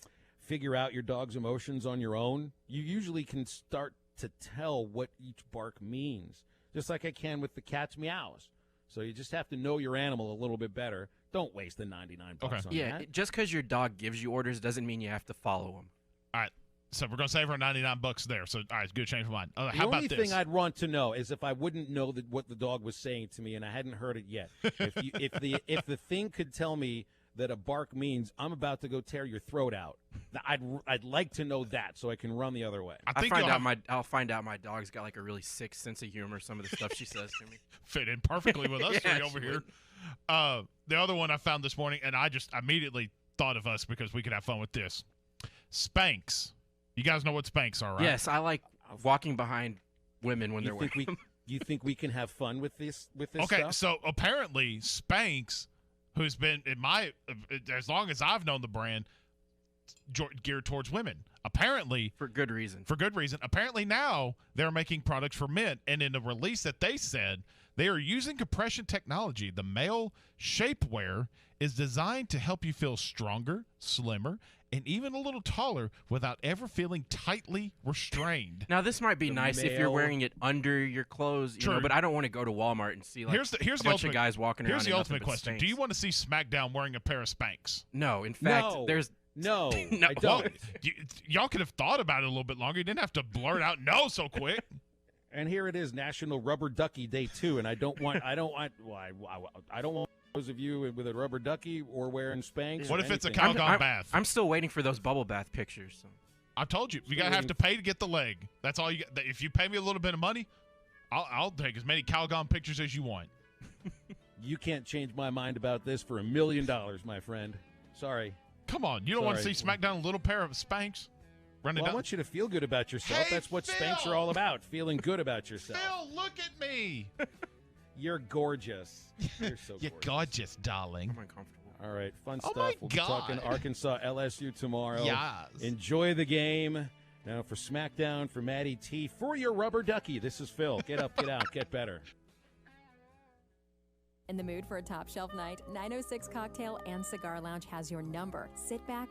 figure out your dog's emotions on your own. You usually can start to tell what each bark means, just like I can with the cat's meows. So you just have to know your animal a little bit better. Don't waste the $99 on that. Just because your dog gives you orders doesn't mean you have to follow them. All right. So we're going to save our $99 there. So, all right, good change of mind. How The about only this? thing I'd want to know is if I wouldn't know what the dog was saying to me and I hadn't heard it yet. If the thing could tell me that a bark means I'm about to go tear your throat out, I'd like to know that so I can run the other way. I'll find out my dog's got like a really sick sense of humor. Some of the stuff she says to me fit in perfectly with us Yeah, three over she here. would. The other one I found this morning, and I just immediately thought of us because we could have fun with this. Spanx. You guys know what Spanx are, right? Yes, I like walking behind women when they're wearing them. You think we can have fun with this Okay, stuff? so apparently Spanx, who's been as long as I've known the brand, geared towards women. Apparently for good reason. Apparently now they're making products for men, and in a release that they said they are using compression technology. The male shapewear is designed to help you feel stronger, slimmer, and even a little taller without ever feeling tightly restrained. Now, this might be nice if you're wearing it under your clothes, you know, but I don't want to go to Walmart and see like a bunch of guys walking around. Here's the in ultimate nothing but question. Spanx. Do you want to see SmackDown wearing a pair of Spanx? No. In fact, there's No, No. I don't. Y'all could have thought about it a little bit longer. You didn't have to blurt out no so quick. And here it is, National Rubber Ducky Day 2, and I don't want those of you with a rubber ducky or wearing Spanx. What or if it's a anything. Calgon bath? I'm still waiting for those bubble bath pictures. So. I told you, you gotta have to pay to get the leg. That's all you got. If you pay me a little bit of money, I'll take as many Calgon pictures as you want. You can't change my mind about this for $1 million, my friend. Sorry. Come on, you don't want to see SmackDown a little pair of Spanx running Well, I down? want you to feel good about yourself. Hey, That's what Phil! Spanx are all about, feeling good about yourself. Phil, look at me. You're gorgeous. You're so You're gorgeous, darling. I'm uncomfortable. All right, fun Oh stuff. my We'll be talking God. Arkansas LSU tomorrow. Yes. Enjoy the game. Now for SmackDown, for Maddie T, for your rubber ducky, this is Phil. Get up, get out, get better. In the mood for a top shelf night, 906 Cocktail and Cigar Lounge has your number. Sit back,